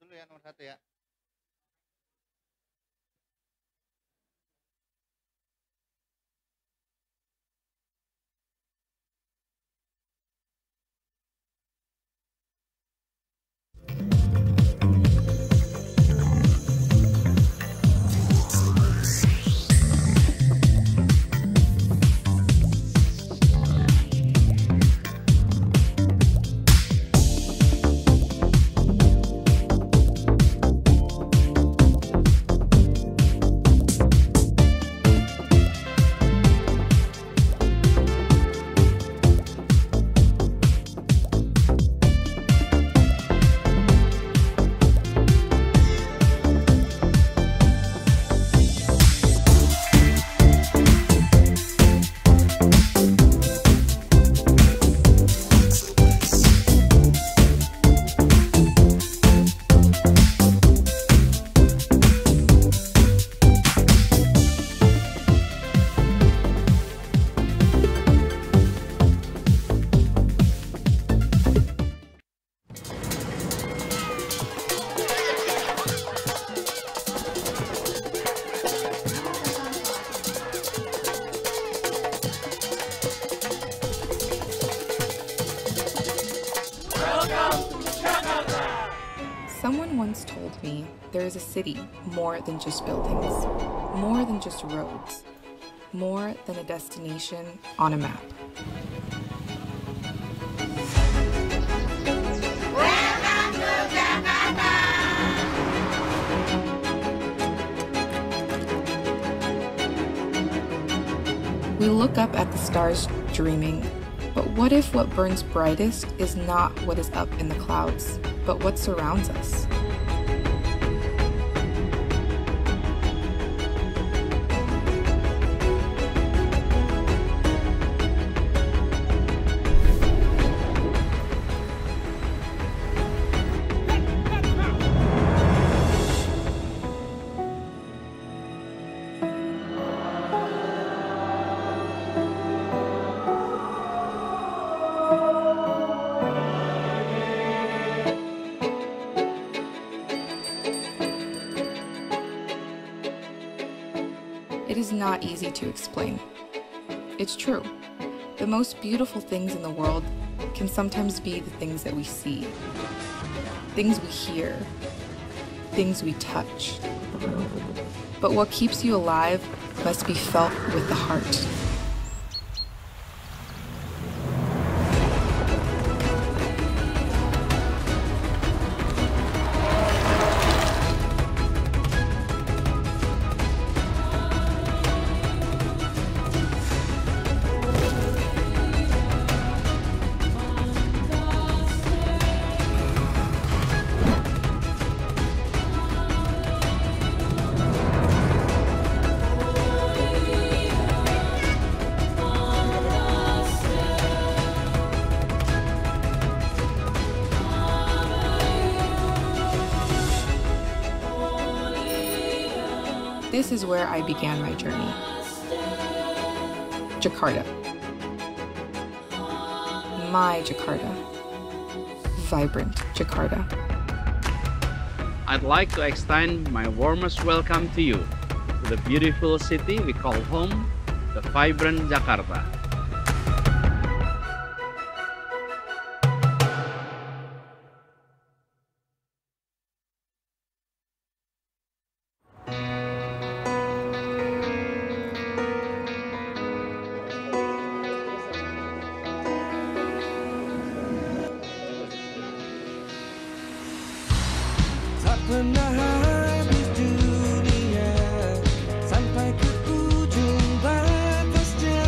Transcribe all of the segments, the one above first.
dulu ya nomor satu ya. Someone once told me there is a city more than just buildings, more than just roads, more than a destination on a map. We look up at the stars dreaming, but what if what burns brightest is not what is up in the clouds, but what surrounds us? It is not easy to explain. It's true. The most beautiful things in the world can sometimes be the things that we see, things we hear, things we touch. But what keeps you alive must be felt with the heart. This is where I began my journey. Jakarta. My Jakarta. Vibrant Jakarta. I'd like to extend my warmest welcome to you, to the beautiful city we call home, the vibrant Jakarta. Tak pernah habis dunia sampai ke ujung batasnya.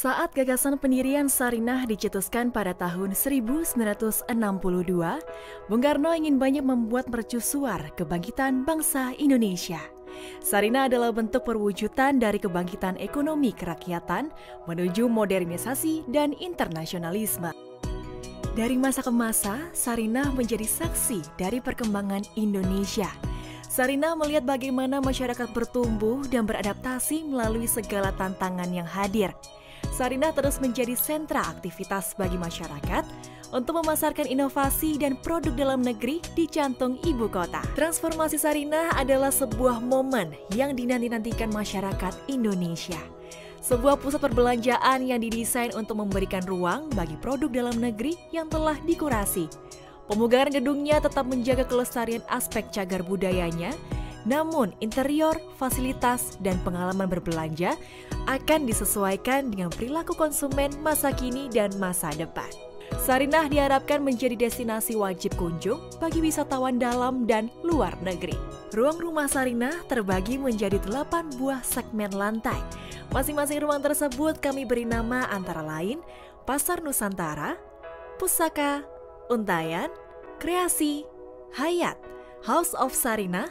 Saat gagasan pendirian Sarinah dicetuskan pada tahun 1962, Bung Karno ingin banyak membuat mercusuar kebangkitan bangsa Indonesia. Sarinah adalah bentuk perwujudan dari kebangkitan ekonomi kerakyatan menuju modernisasi dan internasionalisme. Dari masa ke masa, Sarinah menjadi saksi dari perkembangan Indonesia. Sarinah melihat bagaimana masyarakat bertumbuh dan beradaptasi melalui segala tantangan yang hadir. Sarinah terus menjadi sentra aktivitas bagi masyarakat untuk memasarkan inovasi dan produk dalam negeri di jantung ibu kota. Transformasi Sarinah adalah sebuah momen yang dinanti-nantikan masyarakat Indonesia. Sebuah pusat perbelanjaan yang didesain untuk memberikan ruang bagi produk dalam negeri yang telah dikurasi. Pemugaran gedungnya tetap menjaga kelestarian aspek cagar budayanya, namun interior, fasilitas, dan pengalaman berbelanja akan disesuaikan dengan perilaku konsumen masa kini dan masa depan. Sarinah diharapkan menjadi destinasi wajib kunjung bagi wisatawan dalam dan luar negeri. Ruang rumah Sarinah terbagi menjadi 8 buah segmen lantai. Masing-masing ruang tersebut kami beri nama antara lain Pasar Nusantara, Pusaka, Untayan, Kreasi, Hayat, House of Sarinah,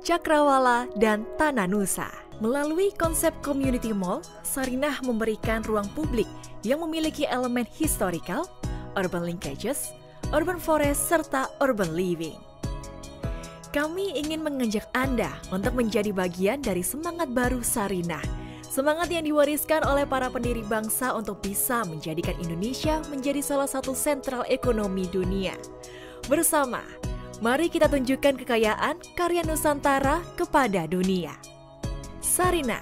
Cakrawala, dan Tanah Nusa. Melalui konsep community mall, Sarinah memberikan ruang publik yang memiliki elemen historical, urban linkages, urban forest, serta urban living. Kami ingin mengajak Anda untuk menjadi bagian dari semangat baru Sarinah. Semangat yang diwariskan oleh para pendiri bangsa untuk bisa menjadikan Indonesia menjadi salah satu sentral ekonomi dunia. Bersama, mari kita tunjukkan kekayaan karya Nusantara kepada dunia. Sarinah,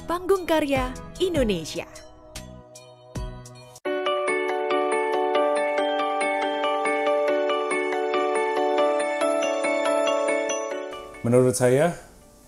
Panggung Karya Indonesia. Menurut saya,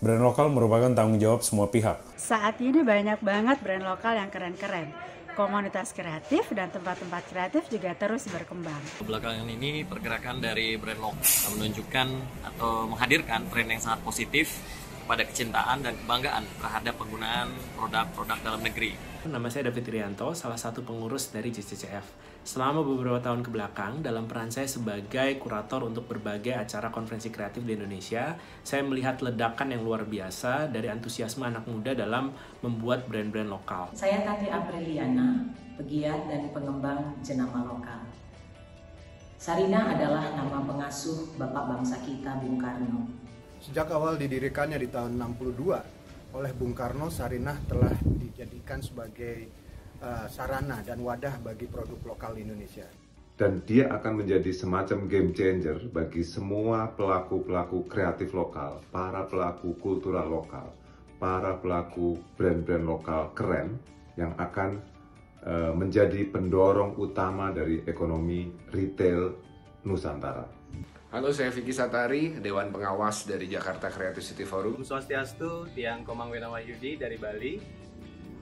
brand lokal merupakan tanggung jawab semua pihak. Saat ini banyak banget brand lokal yang keren-keren. Komunitas kreatif dan tempat-tempat kreatif juga terus berkembang. Belakangan ini pergerakan dari brand lokal menunjukkan atau menghadirkan tren yang sangat positif pada kecintaan dan kebanggaan terhadap penggunaan produk-produk dalam negeri. Nama saya David Irianto, salah satu pengurus dari JCCF. Selama beberapa tahun kebelakang, dalam peran saya sebagai kurator untuk berbagai acara konferensi kreatif di Indonesia, saya melihat ledakan yang luar biasa dari antusiasme anak muda dalam membuat brand-brand lokal. Saya Tati Apriliana, pegiat dan pengembang jenama lokal. Sarinah adalah nama pengasuh Bapak bangsa kita, Bung Karno. Sejak awal didirikannya di tahun 62 oleh Bung Karno, Sarinah telah dijadikan sebagai sarana dan wadah bagi produk lokal Indonesia. Dan dia akan menjadi semacam game changer bagi semua pelaku-pelaku kreatif lokal, para pelaku kultural lokal, para pelaku brand-brand lokal keren yang akan menjadi pendorong utama dari ekonomi retail Nusantara. Halo, saya Vicky Satari, Dewan Pengawas dari Jakarta Creative City Forum. Swastiastu, Tiang Komang Winawayudi dari Bali.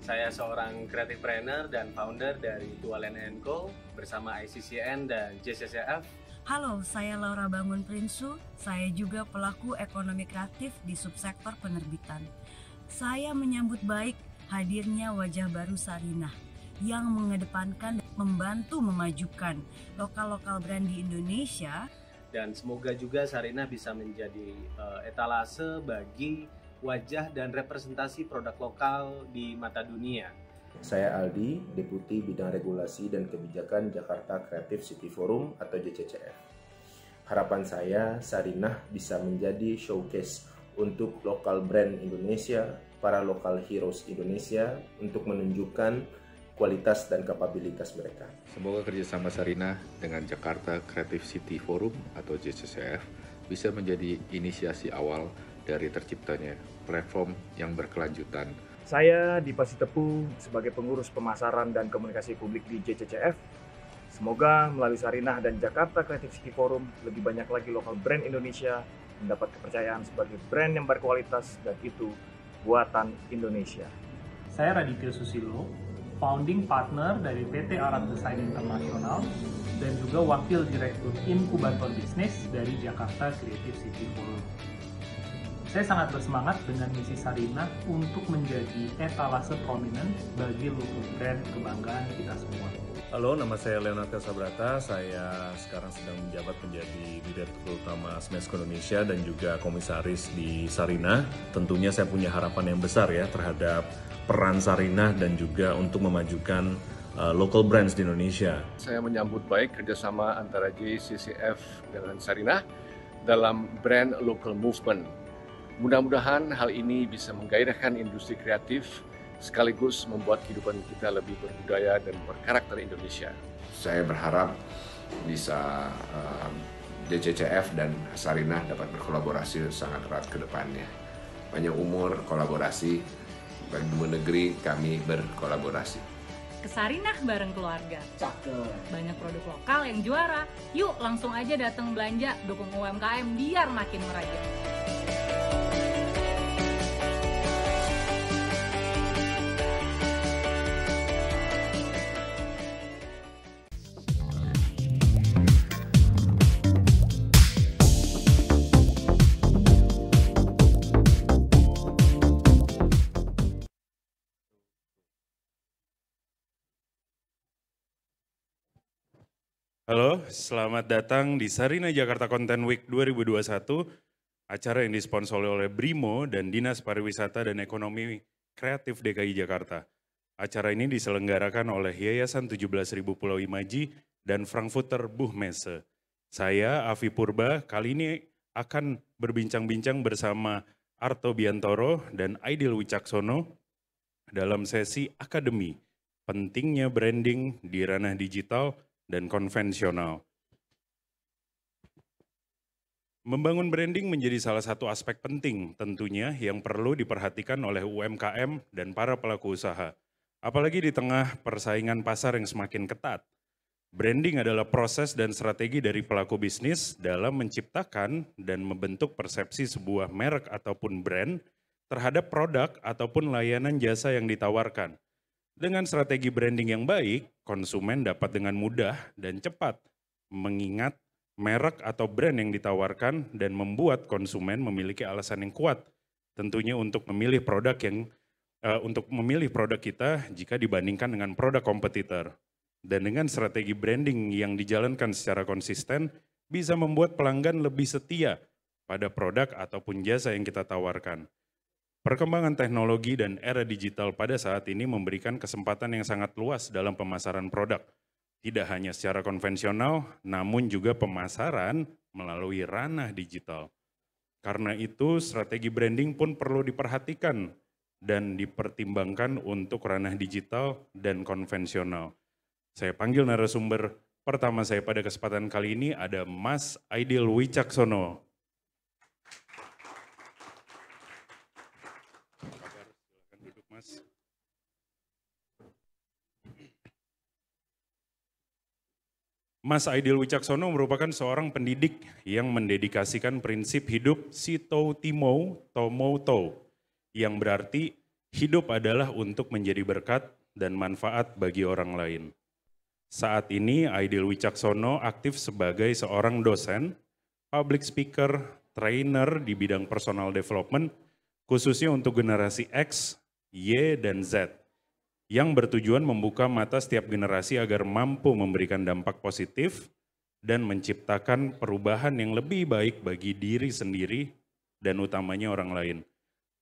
Saya seorang creative planner dan founder dari Tualen & Co bersama ICCN dan JCCF. Halo, saya Laura Bangun Prinsu. Saya juga pelaku ekonomi kreatif di subsektor penerbitan. Saya menyambut baik hadirnya wajah baru Sarinah yang mengedepankan dan membantu memajukan lokal-lokal brand di Indonesia. Dan semoga juga Sarinah bisa menjadi etalase bagi wajah dan representasi produk lokal di mata dunia. Saya Aldi, Deputi Bidang Regulasi dan Kebijakan Jakarta Creative City Forum atau JCCF. Harapan saya, Sarinah bisa menjadi showcase untuk lokal brand Indonesia, para lokal heroes Indonesia untuk menunjukkan kualitas dan kapabilitas mereka. Semoga kerjasama Sarinah dengan Jakarta Creative City Forum atau JCCF bisa menjadi inisiasi awal dari terciptanya platform yang berkelanjutan. Saya Dipa Sitepu sebagai pengurus pemasaran dan komunikasi publik di JCCF. Semoga melalui Sarinah dan Jakarta Creative City Forum lebih banyak lagi lokal brand Indonesia mendapat kepercayaan sebagai brand yang berkualitas dan itu buatan Indonesia. Saya Raditya Susilo, founding partner dari PT Arat Desain Internasional dan juga wakil direktur inkubator bisnis dari Jakarta Creative City Forum. Saya sangat bersemangat dengan misi Sarinah untuk menjadi etalase prominent bagi local brand kebanggaan kita semua. Halo, nama saya Leonardo Sabrata. Saya sekarang sedang menjabat menjadi Direktur Utama Smesco Indonesia dan juga Komisaris di Sarinah. Tentunya saya punya harapan yang besar ya terhadap peran Sarinah dan juga untuk memajukan local brands di Indonesia. Saya menyambut baik kerjasama antara JCCF dengan Sarinah dalam brand local movement. Mudah-mudahan hal ini bisa menggairahkan industri kreatif sekaligus membuat kehidupan kita lebih berbudaya dan berkarakter Indonesia. Saya berharap bisa JCCF dan Sarinah dapat berkolaborasi sangat erat ke depannya. Panjang umur kolaborasi, bagi dua negeri kami berkolaborasi. Ke Sarinah bareng keluarga. Banyak produk lokal yang juara. Yuk langsung aja datang belanja, dukung UMKM biar makin merajat. Halo, selamat datang di Sarinah Jakarta Content Week 2021, acara yang disponsori oleh Brimo dan Dinas Pariwisata dan Ekonomi Kreatif DKI Jakarta. Acara ini diselenggarakan oleh Yayasan 17.000 Pulau Imaji dan Frankfurter Buchmesse. Saya, Afi Purba, kali ini akan berbincang-bincang bersama Arto Biantoro dan Aidil Wicaksono dalam sesi Akademi, pentingnya branding di ranah digital dan konvensional. Membangun branding menjadi salah satu aspek penting tentunya yang perlu diperhatikan oleh UMKM dan para pelaku usaha. Apalagi di tengah persaingan pasar yang semakin ketat. Branding adalah proses dan strategi dari pelaku bisnis dalam menciptakan dan membentuk persepsi sebuah merek ataupun brand terhadap produk ataupun layanan jasa yang ditawarkan. Dengan strategi branding yang baik, konsumen dapat dengan mudah dan cepat mengingat merek atau brand yang ditawarkan dan membuat konsumen memiliki alasan yang kuat tentunya untuk memilih produk kita jika dibandingkan dengan produk kompetitor. Dan dengan strategi branding yang dijalankan secara konsisten bisa membuat pelanggan lebih setia pada produk ataupun jasa yang kita tawarkan. Perkembangan teknologi dan era digital pada saat ini memberikan kesempatan yang sangat luas dalam pemasaran produk. Tidak hanya secara konvensional, namun juga pemasaran melalui ranah digital. Karena itu, strategi branding pun perlu diperhatikan dan dipertimbangkan untuk ranah digital dan konvensional. Saya panggil narasumber pertama saya pada kesempatan kali ini ada Mas Aidil Wicaksono. Mas Aidil Wicaksono merupakan seorang pendidik yang mendedikasikan prinsip hidup Sito Timo Tomo To, yang berarti hidup adalah untuk menjadi berkat dan manfaat bagi orang lain. Saat ini Aidil Wicaksono aktif sebagai seorang dosen, public speaker, trainer di bidang personal development, khususnya untuk generasi X, Y, dan Z, yang bertujuan membuka mata setiap generasi agar mampu memberikan dampak positif dan menciptakan perubahan yang lebih baik bagi diri sendiri dan utamanya orang lain.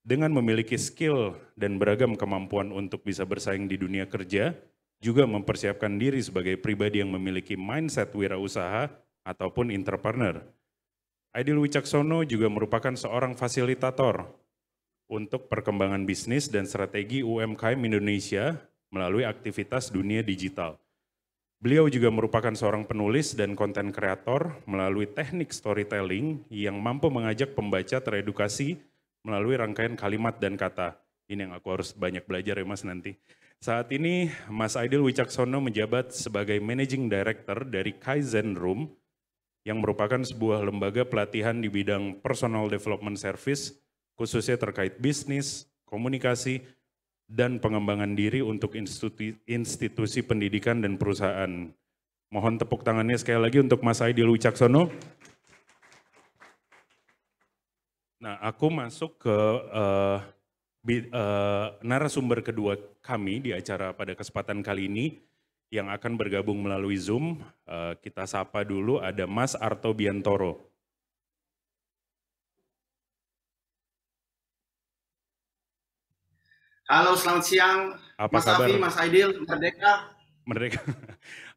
Dengan memiliki skill dan beragam kemampuan untuk bisa bersaing di dunia kerja, juga mempersiapkan diri sebagai pribadi yang memiliki mindset wirausaha ataupun entrepreneur. Aidil Wicaksono juga merupakan seorang fasilitator untuk perkembangan bisnis dan strategi UMKM Indonesia melalui aktivitas dunia digital. Beliau juga merupakan seorang penulis dan konten kreator melalui teknik storytelling yang mampu mengajak pembaca teredukasi melalui rangkaian kalimat dan kata. Ini yang aku harus banyak belajar ya Mas nanti. Saat ini Mas Aidil Wicaksono menjabat sebagai Managing Director dari Kaizen Room yang merupakan sebuah lembaga pelatihan di bidang personal development service khususnya terkait bisnis, komunikasi, dan pengembangan diri untuk institusi pendidikan dan perusahaan. Mohon tepuk tangannya sekali lagi untuk Mas Aidil Wicaksono. Nah, aku masuk ke narasumber kedua kami di acara pada kesempatan kali ini yang akan bergabung melalui Zoom. Kita sapa dulu, ada Mas Arto Biantoro. Halo, selamat siang. Apa Mas kabar? Afi, Mas Aidil, Merdeka. Merdeka.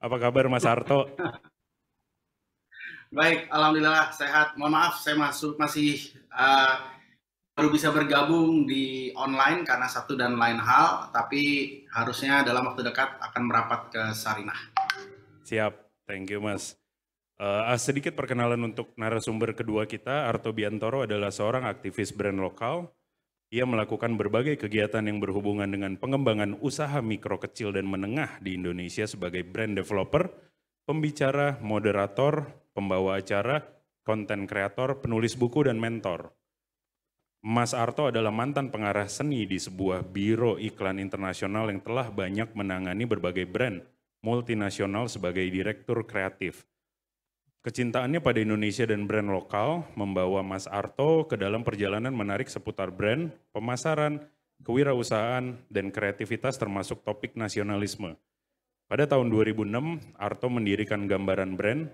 Apa kabar Mas Arto? Baik, alhamdulillah sehat. Mohon maaf, saya masih baru bisa bergabung di online karena satu dan lain hal, tapi harusnya dalam waktu dekat akan merapat ke Sarinah. Siap, thank you Mas. Sedikit perkenalan untuk narasumber kedua kita, Arto Biantoro adalah seorang aktivis brand lokal. Ia melakukan berbagai kegiatan yang berhubungan dengan pengembangan usaha mikro, kecil, dan menengah di Indonesia sebagai brand developer, pembicara, moderator, pembawa acara, konten kreator, penulis buku, dan mentor. Mas Arto adalah mantan pengarah seni di sebuah biro iklan internasional yang telah banyak menangani berbagai brand multinasional sebagai direktur kreatif. Kecintaannya pada Indonesia dan brand lokal membawa Mas Arto ke dalam perjalanan menarik seputar brand, pemasaran, kewirausahaan, dan kreativitas termasuk topik nasionalisme. Pada tahun 2006, Arto mendirikan Gambaran Brand,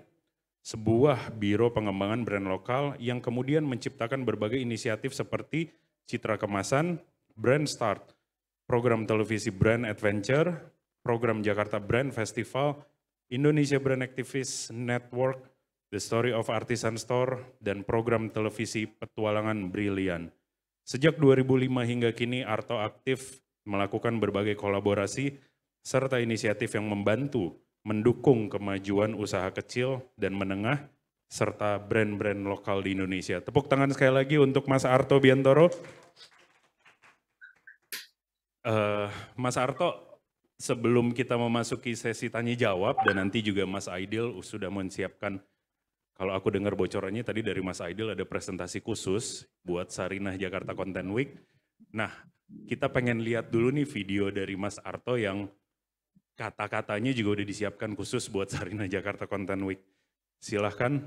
sebuah biro pengembangan brand lokal yang kemudian menciptakan berbagai inisiatif seperti Citra Kemasan, Brand Start, program televisi Brand Adventure, program Jakarta Brand Festival, Indonesia Brand Activist Network, The Story of Artisan Store, dan program televisi Petualangan Brilian. Sejak 2005 hingga kini Arto aktif melakukan berbagai kolaborasi serta inisiatif yang membantu mendukung kemajuan usaha kecil dan menengah, serta brand-brand lokal di Indonesia. Tepuk tangan sekali lagi untuk Mas Arto Biantoro. Mas Arto, sebelum kita memasuki sesi tanya jawab, dan nanti juga Mas Aidil sudah menyiapkan, kalau aku dengar bocorannya tadi dari Mas Aidil ada presentasi khusus buat Sarinah Jakarta Content Week. Nah, kita pengen lihat dulu nih video dari Mas Arto yang kata-katanya juga udah disiapkan khusus buat Sarinah Jakarta Content Week. Silahkan.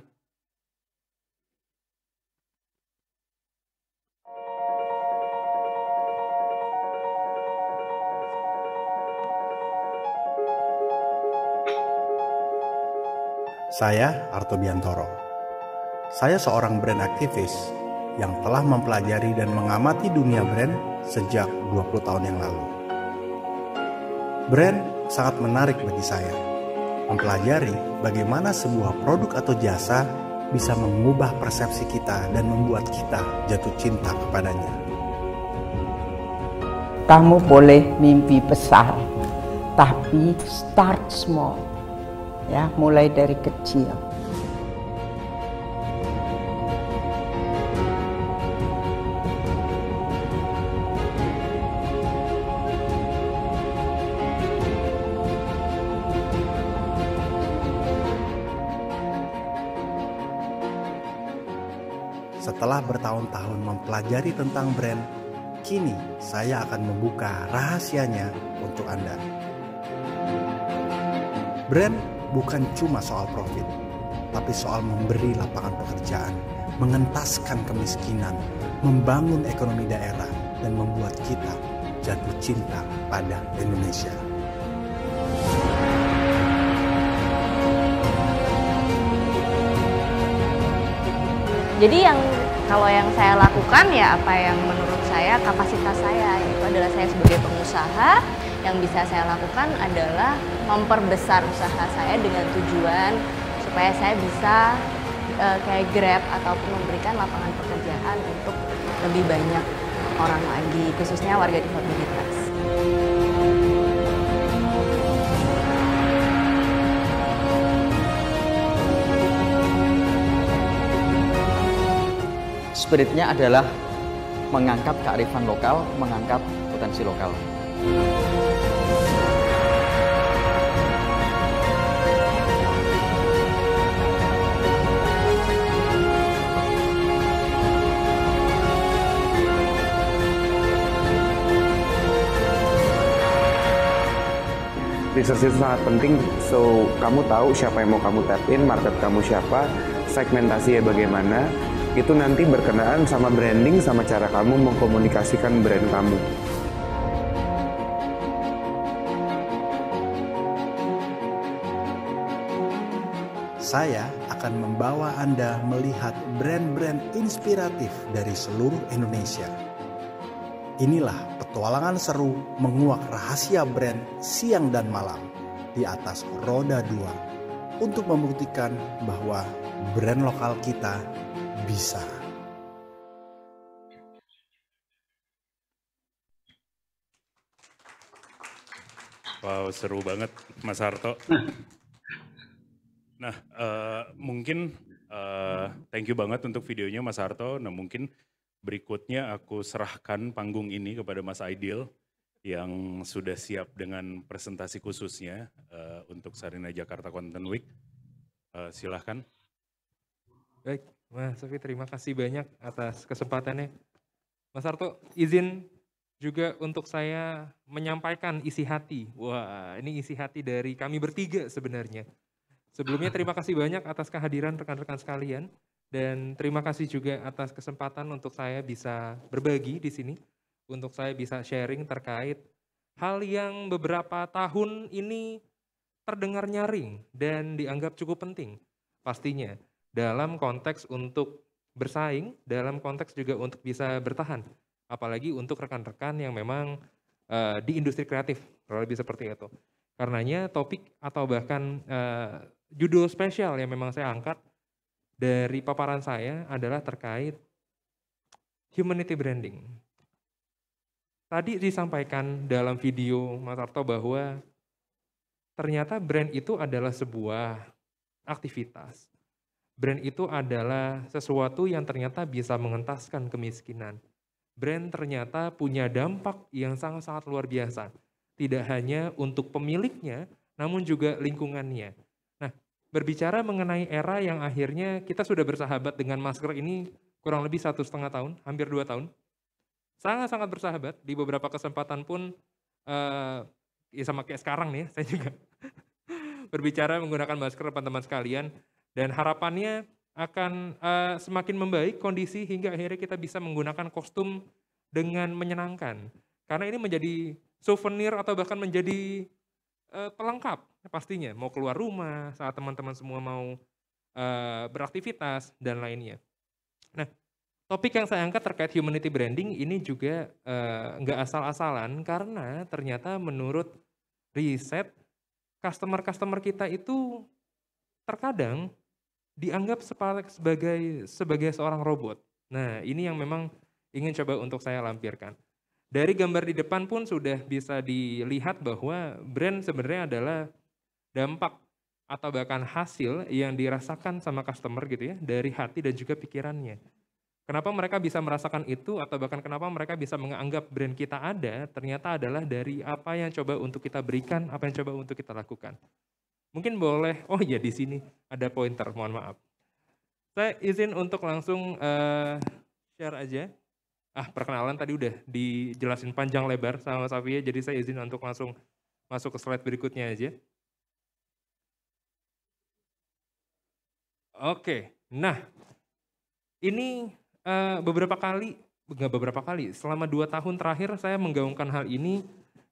Saya Arto Biantoro. Saya seorang brand aktivis yang telah mempelajari dan mengamati dunia brand sejak 20 tahun yang lalu. Brand sangat menarik bagi saya, mempelajari bagaimana sebuah produk atau jasa bisa mengubah persepsi kita dan membuat kita jatuh cinta kepadanya. Kamu boleh mimpi besar, tapi start small, ya, mulai dari kecil. Setelah bertahun-tahun mempelajari tentang brand, kini saya akan membuka rahasianya untuk Anda. Brand bukan cuma soal profit, tapi soal memberi lapangan pekerjaan, mengentaskan kemiskinan, membangun ekonomi daerah, dan membuat kita jatuh cinta pada Indonesia. Jadi kalau yang saya lakukan ya apa yang menurut saya kapasitas saya, yaitu adalah saya sebagai pengusaha, yang bisa saya lakukan adalah memperbesar usaha saya dengan tujuan supaya saya bisa kayak Grab ataupun memberikan lapangan pekerjaan untuk lebih banyak orang lagi, khususnya warga disabilitas. Spiritnya adalah mengangkat kearifan lokal, mengangkat potensi lokal. Research itu sangat penting, so kamu tahu siapa yang mau kamu tap in, market kamu siapa, segmentasinya bagaimana, itu nanti berkenaan sama branding, sama cara kamu mengkomunikasikan brand kamu. Saya akan membawa Anda melihat brand-brand inspiratif dari seluruh Indonesia. Inilah petualangan seru menguak rahasia brand siang dan malam di atas roda 2 untuk membuktikan bahwa brand lokal kita bisa. Wow, seru banget Mas Harto. Nah, mungkin thank you banget untuk videonya Mas Harto. Nah, mungkin berikutnya aku serahkan panggung ini kepada Mas Aidil yang sudah siap dengan presentasi khususnya untuk Sarinah Jakarta Content Week. Silahkan. Baik, Mas Sofi, terima kasih banyak atas kesempatannya. Mas Harto, izin juga untuk saya menyampaikan isi hati. Wah, ini isi hati dari kami bertiga sebenarnya. Sebelumnya terima kasih banyak atas kehadiran rekan-rekan sekalian dan terima kasih juga atas kesempatan untuk saya bisa berbagi di sini, untuk saya bisa sharing terkait hal yang beberapa tahun ini terdengar nyaring dan dianggap cukup penting pastinya dalam konteks untuk bersaing, dalam konteks juga untuk bisa bertahan, apalagi untuk rekan-rekan yang memang di industri kreatif, kalau lebih seperti itu. Karenanya topik atau bahkan judul spesial yang memang saya angkat dari paparan saya adalah terkait humanity branding. Tadi disampaikan dalam video Mas Harto bahwa ternyata brand itu adalah sebuah aktivitas. Brand itu adalah sesuatu yang ternyata bisa mengentaskan kemiskinan. Brand ternyata punya dampak yang sangat-sangat luar biasa. Tidak hanya untuk pemiliknya, namun juga lingkungannya. Nah, berbicara mengenai era yang akhirnya kita sudah bersahabat dengan masker ini kurang lebih 1,5 tahun, hampir 2 tahun. Sangat-sangat bersahabat, di beberapa kesempatan pun, ya sama kayak sekarang nih, saya juga berbicara menggunakan masker teman-teman sekalian, dan harapannya akan semakin membaik kondisi hingga akhirnya kita bisa menggunakan kostum dengan menyenangkan. Karena ini menjadi souvenir atau bahkan menjadi pelengkap pastinya, mau keluar rumah saat teman-teman semua mau beraktivitas dan lainnya. Nah, topik yang saya angkat terkait humanity branding ini juga nggak asal-asalan karena ternyata menurut riset customer kita itu terkadang dianggap sebagai seorang robot. Nah, ini yang memang ingin coba untuk saya lampirkan. Dari gambar di depan pun sudah bisa dilihat bahwa brand sebenarnya adalah dampak atau bahkan hasil yang dirasakan sama customer gitu ya, dari hati dan juga pikirannya. Kenapa mereka bisa merasakan itu atau bahkan kenapa mereka bisa menganggap brand kita ada, ternyata adalah dari apa yang coba untuk kita berikan, apa yang coba untuk kita lakukan. Mungkin boleh, oh iya di sini ada pointer, mohon maaf. Saya izin untuk langsung share aja. Perkenalan tadi udah dijelasin panjang lebar sama Mas Afia, jadi saya izin untuk langsung masuk ke slide berikutnya aja. Oke, nah ini selama 2 tahun terakhir saya menggaungkan hal ini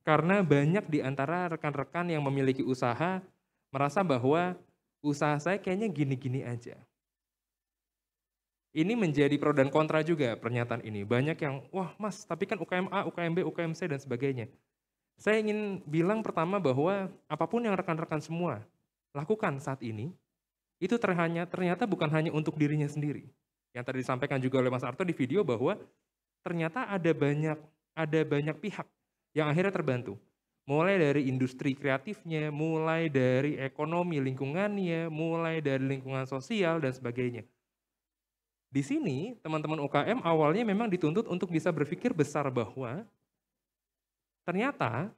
karena banyak di antara rekan-rekan yang memiliki usaha merasa bahwa usaha saya kayaknya gini-gini aja. Ini menjadi pro dan kontra juga pernyataan ini. Banyak yang, wah mas, tapi kan UKM A, UKM B, UKM C, dan sebagainya. Saya ingin bilang pertama bahwa apapun yang rekan-rekan semua lakukan saat ini, itu ternyata bukan hanya untuk dirinya sendiri. Yang tadi disampaikan juga oleh Mas Harto di video bahwa ternyata ada banyak pihak yang akhirnya terbantu. Mulai dari industri kreatifnya, mulai dari ekonomi lingkungannya, mulai dari lingkungan sosial, dan sebagainya. Di sini teman-teman UKM awalnya memang dituntut untuk bisa berpikir besar bahwa ternyata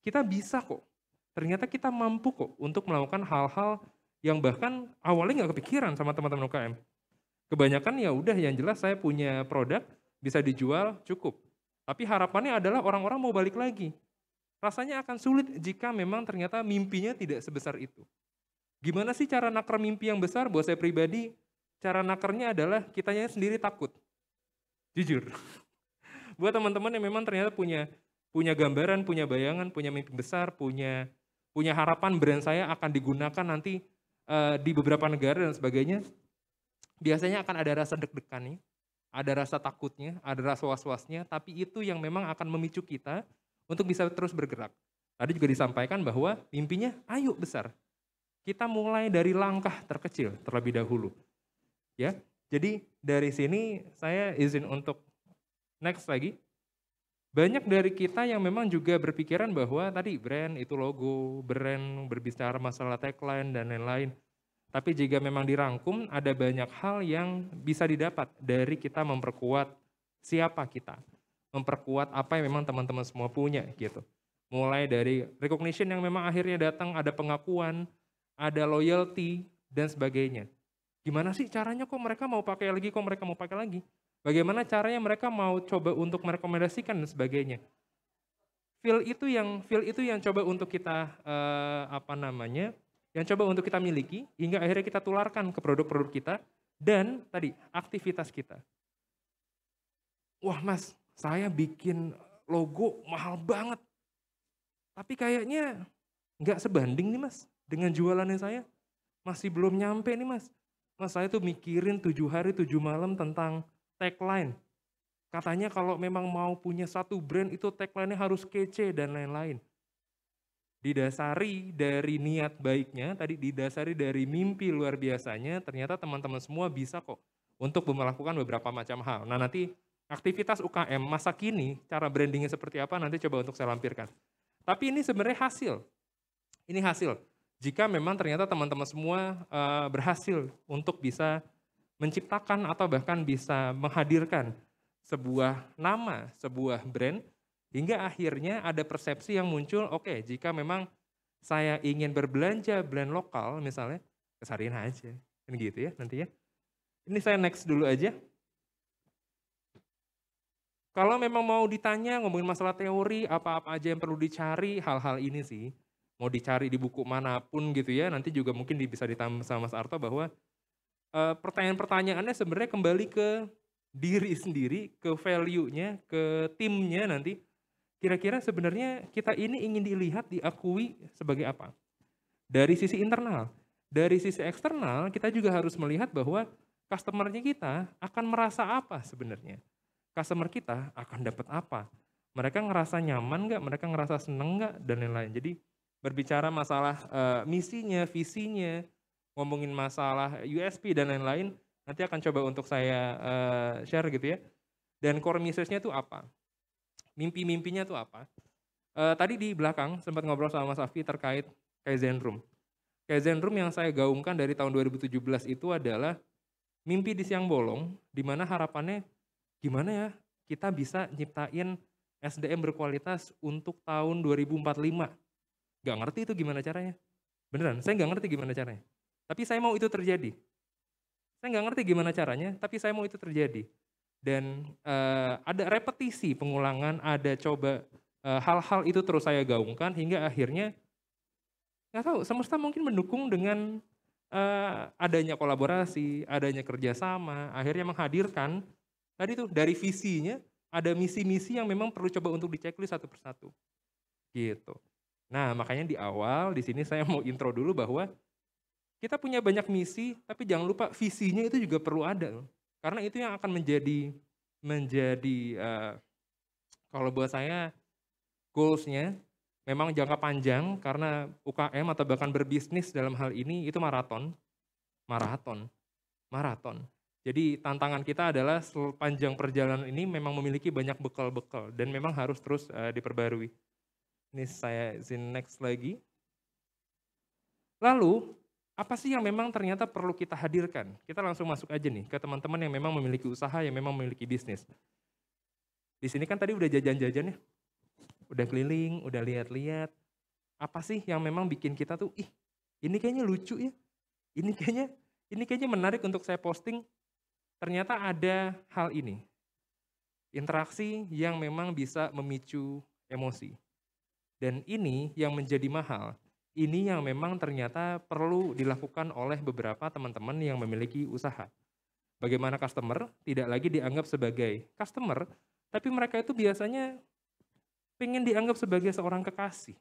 kita bisa kok, ternyata kita mampu kok untuk melakukan hal-hal yang bahkan awalnya nggak kepikiran sama teman-teman UKM. Kebanyakan ya udah yang jelas saya punya produk bisa dijual cukup. Tapi harapannya adalah orang-orang mau balik lagi. Rasanya akan sulit jika memang ternyata mimpinya tidak sebesar itu. Gimana sih cara nakar mimpi yang besar? Buat saya pribadi, cara nakernya adalah kitanya sendiri takut. Jujur. Buat teman-teman yang memang ternyata punya gambaran, punya bayangan, punya mimpi besar, punya harapan brand saya akan digunakan nanti di beberapa negara dan sebagainya, biasanya akan ada rasa deg-degan nih, ada rasa takutnya, ada rasa was-wasnya, tapi itu yang memang akan memicu kita untuk bisa terus bergerak. Tadi juga disampaikan bahwa mimpinya ayo besar. Kita mulai dari langkah terkecil terlebih dahulu. Ya, jadi dari sini saya izin untuk next lagi. Banyak dari kita yang memang juga berpikiran bahwa tadi brand itu logo, brand berbicara masalah tagline dan lain-lain. Tapi jika memang dirangkum, ada banyak hal yang bisa didapat dari kita memperkuat siapa kita. Memperkuat apa yang memang teman-teman semua punya gitu. Mulai dari recognition yang memang akhirnya datang, ada pengakuan, ada loyalty, dan sebagainya. Gimana sih caranya kok mereka mau pakai lagi, Bagaimana caranya mereka mau coba untuk merekomendasikan dan sebagainya. Feel itu yang coba untuk kita yang coba untuk kita miliki hingga akhirnya kita tularkan ke produk-produk kita dan tadi aktivitas kita. Wah Mas, saya bikin logo mahal banget. Tapi kayaknya nggak sebanding nih Mas dengan jualannya saya. Masih belum nyampe nih Mas. Mas saya tuh mikirin 7 hari 7 malam tentang tagline. Katanya kalau memang mau punya satu brand itu tagline-nya harus kece dan lain-lain. Didasari dari niat baiknya, tadi didasari dari mimpi luar biasanya, ternyata teman-teman semua bisa kok untuk melakukan beberapa macam hal. Nah nanti aktivitas UKM masa kini, cara brandingnya seperti apa nanti coba untuk saya lampirkan. Tapi ini sebenarnya hasil. Ini hasil. Jika memang ternyata teman-teman semua berhasil untuk bisa menciptakan atau bahkan bisa menghadirkan sebuah nama, sebuah brand, hingga akhirnya ada persepsi yang muncul, oke, jika memang saya ingin berbelanja brand lokal misalnya, ke Sarinah aja. Kan gitu ya nanti ya. Ini saya next dulu aja. Kalau memang mau ditanya ngomongin masalah teori, apa-apa aja yang perlu dicari, hal-hal ini sih. Mau dicari di buku manapun gitu ya, nanti juga mungkin bisa ditambah sama Mas Arto bahwa pertanyaan-pertanyaannya sebenarnya kembali ke diri sendiri, ke value-nya, ke timnya nanti. Kira-kira sebenarnya kita ini ingin dilihat, diakui sebagai apa? Dari sisi internal. Dari sisi eksternal, kita juga harus melihat bahwa customer-nya kita akan merasa apa sebenarnya. Customer kita akan dapat apa. Mereka ngerasa nyaman nggak, mereka ngerasa seneng nggak, dan lain-lain. Jadi berbicara masalah misinya, visinya, ngomongin masalah USP dan lain-lain, nanti akan coba untuk saya share gitu ya. Dan core message-nya itu apa? Mimpi-mimpinya itu apa? Tadi di belakang sempat ngobrol sama Mas Afi terkait Kaizen Room. Kaizen Room yang saya gaungkan dari tahun 2017 itu adalah mimpi di siang bolong, di mana harapannya gimana ya kita bisa nyiptain SDM berkualitas untuk tahun 2045. Gak ngerti itu gimana caranya. Beneran, saya gak ngerti gimana caranya. Tapi saya mau itu terjadi. Saya nggak ngerti gimana caranya, tapi saya mau itu terjadi. Dan ada repetisi pengulangan, ada coba hal-hal itu terus saya gaungkan hingga akhirnya nggak tahu semesta mungkin mendukung dengan adanya kolaborasi, adanya kerjasama, akhirnya menghadirkan tadi tuh dari visinya ada misi-misi yang memang perlu coba untuk diceklis satu persatu. Gitu. Nah makanya di awal di sini saya mau intro dulu bahwa kita punya banyak misi, tapi jangan lupa visinya itu juga perlu ada. Karena itu yang akan menjadi kalau buat saya goals-nya memang jangka panjang karena UKM atau bahkan berbisnis dalam hal ini itu maraton. Jadi tantangan kita adalah sepanjang perjalanan ini memang memiliki banyak bekal-bekal dan memang harus terus diperbarui. Ini saya izin next lagi. Lalu apa sih yang memang ternyata perlu kita hadirkan? Kita langsung masuk aja nih ke teman-teman yang memang memiliki usaha, yang memang memiliki bisnis. Di sini kan tadi udah jajan-jajan ya, udah keliling, udah lihat-lihat. Apa sih yang memang bikin kita tuh, ini kayaknya lucu ya, ini kayaknya menarik untuk saya posting. Ternyata ada hal ini, interaksi yang memang bisa memicu emosi. Dan ini yang menjadi mahal. Ini yang memang ternyata perlu dilakukan oleh beberapa teman-teman yang memiliki usaha. Bagaimana customer tidak lagi dianggap sebagai customer, tapi mereka itu biasanya pengen dianggap sebagai seorang kekasih.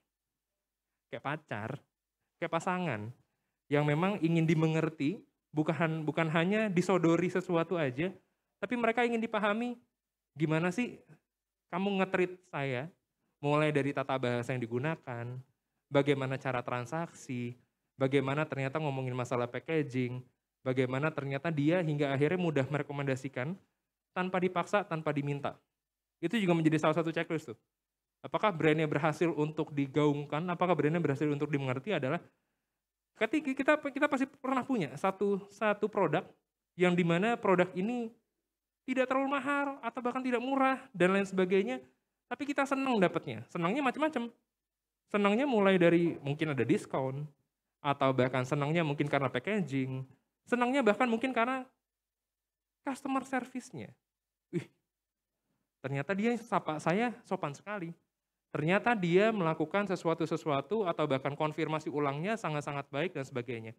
Kayak pacar, kayak pasangan, yang memang ingin dimengerti, bukan hanya disodori sesuatu aja, tapi mereka ingin dipahami, gimana sih kamu nge-treat saya, mulai dari tata bahasa yang digunakan, bagaimana cara transaksi, bagaimana ternyata ngomongin masalah packaging, bagaimana ternyata dia hingga akhirnya mudah merekomendasikan, tanpa dipaksa, tanpa diminta. Itu juga menjadi salah satu checklist tuh. Apakah brandnya berhasil untuk digaungkan, apakah brandnya berhasil untuk dimengerti adalah ketika kita pasti pernah punya satu produk yang dimana produk ini tidak terlalu mahal atau bahkan tidak murah dan lain sebagainya, tapi kita senang dapatnya. Senangnya macam-macam. Senangnya mulai dari mungkin ada diskon, atau bahkan senangnya mungkin karena packaging, senangnya bahkan mungkin karena customer service-nya. Wih, ternyata dia sapa saya sopan sekali. Ternyata dia melakukan sesuatu atau bahkan konfirmasi ulangnya sangat-sangat baik dan sebagainya.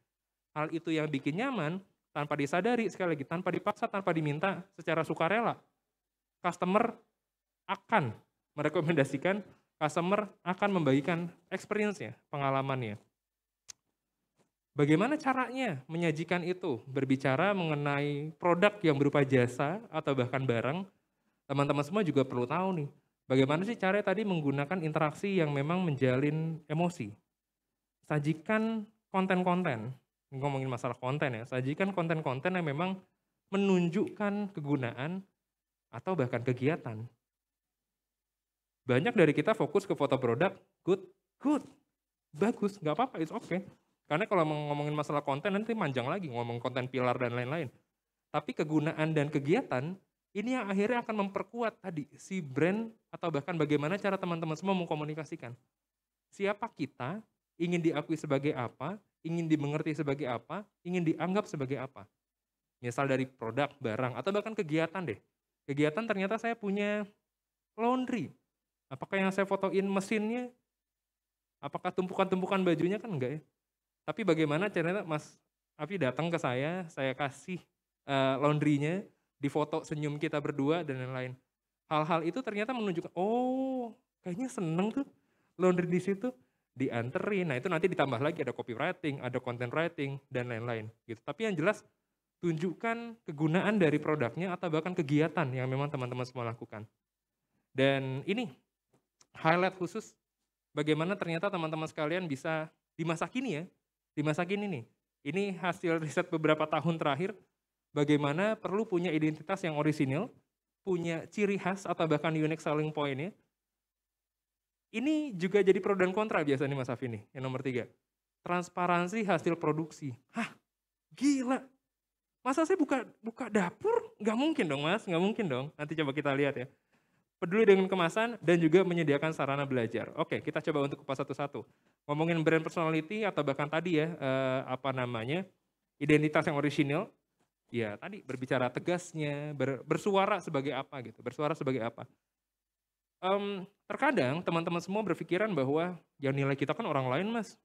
Hal itu yang bikin nyaman, tanpa disadari, sekali lagi, tanpa dipaksa, tanpa diminta, secara sukarela. Customer akan merekomendasikan, customer akan membagikan experience-nya, pengalamannya. Bagaimana caranya menyajikan itu? Berbicara mengenai produk yang berupa jasa atau bahkan barang, teman-teman semua juga perlu tahu nih, bagaimana sih caranya tadi menggunakan interaksi yang memang menjalin emosi. Sajikan konten-konten, ngomongin masalah konten ya, sajikan konten-konten yang memang menunjukkan kegunaan atau bahkan kegiatan. Banyak dari kita fokus ke foto produk, good, bagus, nggak apa-apa, it's okay. Karena kalau ngomongin masalah konten nanti manjang lagi, ngomong konten pilar dan lain-lain. Tapi kegunaan dan kegiatan, ini yang akhirnya akan memperkuat tadi si brand atau bahkan bagaimana cara teman-teman semua mengkomunikasikan. Siapa kita, ingin diakui sebagai apa, ingin dimengerti sebagai apa, ingin dianggap sebagai apa. Misal dari produk, barang, atau bahkan kegiatan deh. Kegiatan ternyata saya punya laundry. Apakah yang saya fotoin mesinnya? Apakah tumpukan-tumpukan bajunya? Kan enggak ya. Tapi bagaimana caranya Mas Afi datang ke saya kasih laundry-nya, difoto senyum kita berdua dan lain-lain. Hal-hal itu ternyata menunjukkan, oh kayaknya seneng tuh laundry di situ, dianterin. Nah itu nanti ditambah lagi ada copywriting, ada content writing, dan lain-lain. Gitu. Tapi yang jelas, tunjukkan kegunaan dari produknya atau bahkan kegiatan yang memang teman-teman semua lakukan. Dan ini highlight khusus bagaimana ternyata teman-teman sekalian bisa di masa kini ya, di masa kini nih. Ini hasil riset beberapa tahun terakhir, bagaimana perlu punya identitas yang orisinil, punya ciri khas atau bahkan unique selling point-nya. Ini juga jadi pro dan kontra biasanya Mas Afi nih, yang nomor 3. Transparansi hasil produksi. Hah, gila. Masa saya buka dapur? Nggak mungkin dong Mas, nggak mungkin dong. Nanti coba kita lihat ya. Peduli dengan kemasan dan juga menyediakan sarana belajar. Oke, kita coba untuk kupas satu-satu. Ngomongin brand personality atau bahkan tadi ya, identitas yang orisinil. Ya tadi berbicara tegasnya, bersuara sebagai apa gitu, bersuara sebagai apa. Terkadang teman-teman semua berpikiran bahwa yang nilai kita kan orang lain Mas.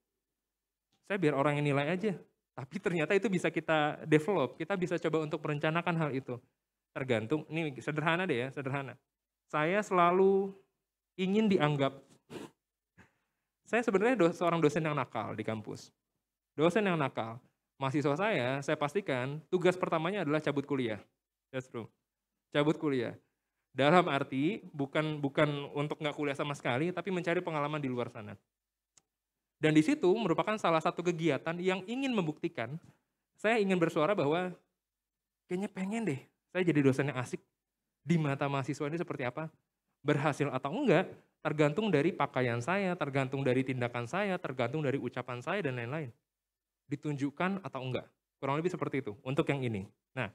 Saya biar orang yang nilai aja. Tapi ternyata itu bisa kita develop, kita bisa coba untuk merencanakan hal itu. Tergantung, ini sederhana deh ya, sederhana. Saya selalu ingin dianggap, saya sebenarnya seorang dosen yang nakal di kampus. Dosen yang nakal. Mahasiswa saya pastikan tugas pertamanya adalah cabut kuliah. That's true. Cabut kuliah. Dalam arti bukan untuk nggak kuliah sama sekali, tapi mencari pengalaman di luar sana. Dan di situ merupakan salah satu kegiatan yang ingin membuktikan, saya ingin bersuara bahwa kayaknya pengen deh, saya jadi dosen yang asik. Di mata mahasiswa ini seperti apa? Berhasil atau enggak, tergantung dari pakaian saya, tergantung dari tindakan saya, tergantung dari ucapan saya, dan lain-lain. Ditunjukkan atau enggak. Kurang lebih seperti itu untuk yang ini. Nah,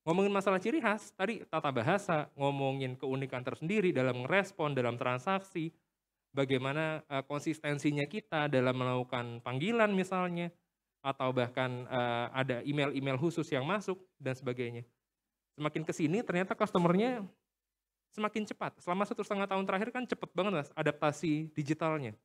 ngomongin masalah ciri khas, tadi tata bahasa, ngomongin keunikan tersendiri dalam merespon, dalam transaksi, bagaimana konsistensinya kita dalam melakukan panggilan misalnya, atau bahkan ada email-email khusus yang masuk, dan sebagainya. Semakin kesini ternyata customer-nya semakin cepat. Selama 1,5 tahun terakhir kan cepat banget Mas, adaptasi digitalnya.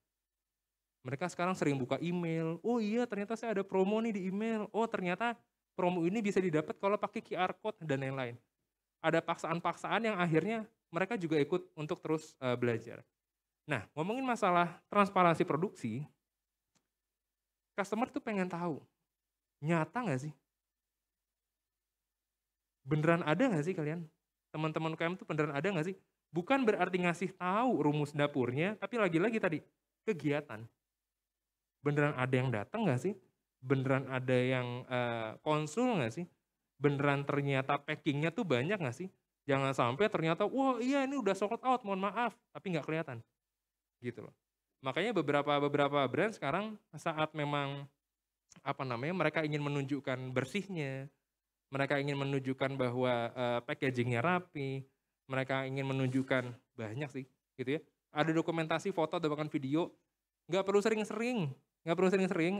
Mereka sekarang sering buka email, oh iya ternyata saya ada promo nih di email, oh ternyata promo ini bisa didapat kalau pakai QR code dan lain-lain. Ada paksaan-paksaan yang akhirnya mereka juga ikut untuk terus belajar. Nah, ngomongin masalah transparansi produksi, customer tuh pengen tahu, nyata nggak sih? Beneran ada nggak sih kalian? Teman-teman UKM tuh beneran ada nggak sih? Bukan berarti ngasih tahu rumus dapurnya, tapi lagi-lagi tadi, kegiatan. Beneran ada yang datang nggak sih? Beneran ada yang konsul nggak sih? Beneran ternyata packingnya tuh banyak nggak sih? Jangan sampai ternyata, wah iya ini udah sold out, mohon maaf, tapi nggak kelihatan. Gitu loh. Makanya beberapa brand sekarang saat memang mereka ingin menunjukkan bersihnya, mereka ingin menunjukkan bahwa packagingnya rapi, mereka ingin menunjukkan banyak sih, gitu ya. Ada dokumentasi foto atau bahkan video, nggak perlu sering-sering,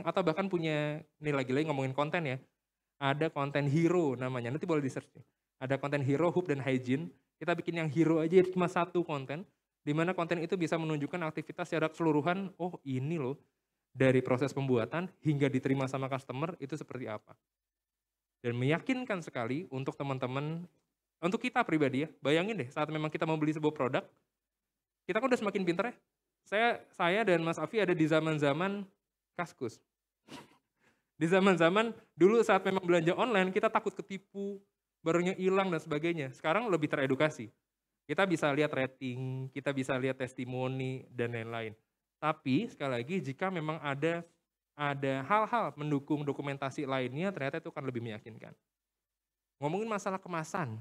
atau bahkan punya, ini lagi-lagi ngomongin konten ya, ada konten hero namanya, nanti boleh di-search nih. Ada konten hero, hoop, dan hygiene, kita bikin yang hero aja cuma satu konten, di mana konten itu bisa menunjukkan aktivitas secara keseluruhan, oh ini loh, dari proses pembuatan hingga diterima sama customer itu seperti apa. Dan meyakinkan sekali untuk teman-teman, untuk kita pribadi ya, bayangin deh saat memang kita mau beli sebuah produk, kita kan udah semakin pintar ya. Saya dan Mas Afi ada di zaman-zaman Kaskus. Di zaman-zaman dulu saat memang belanja online, kita takut ketipu, barangnya hilang dan sebagainya. Sekarang lebih teredukasi. Kita bisa lihat rating, kita bisa lihat testimoni, dan lain-lain. Tapi sekali lagi jika memang ada hal-hal mendukung dokumentasi lainnya, ternyata itu akan lebih meyakinkan. Ngomongin masalah kemasan,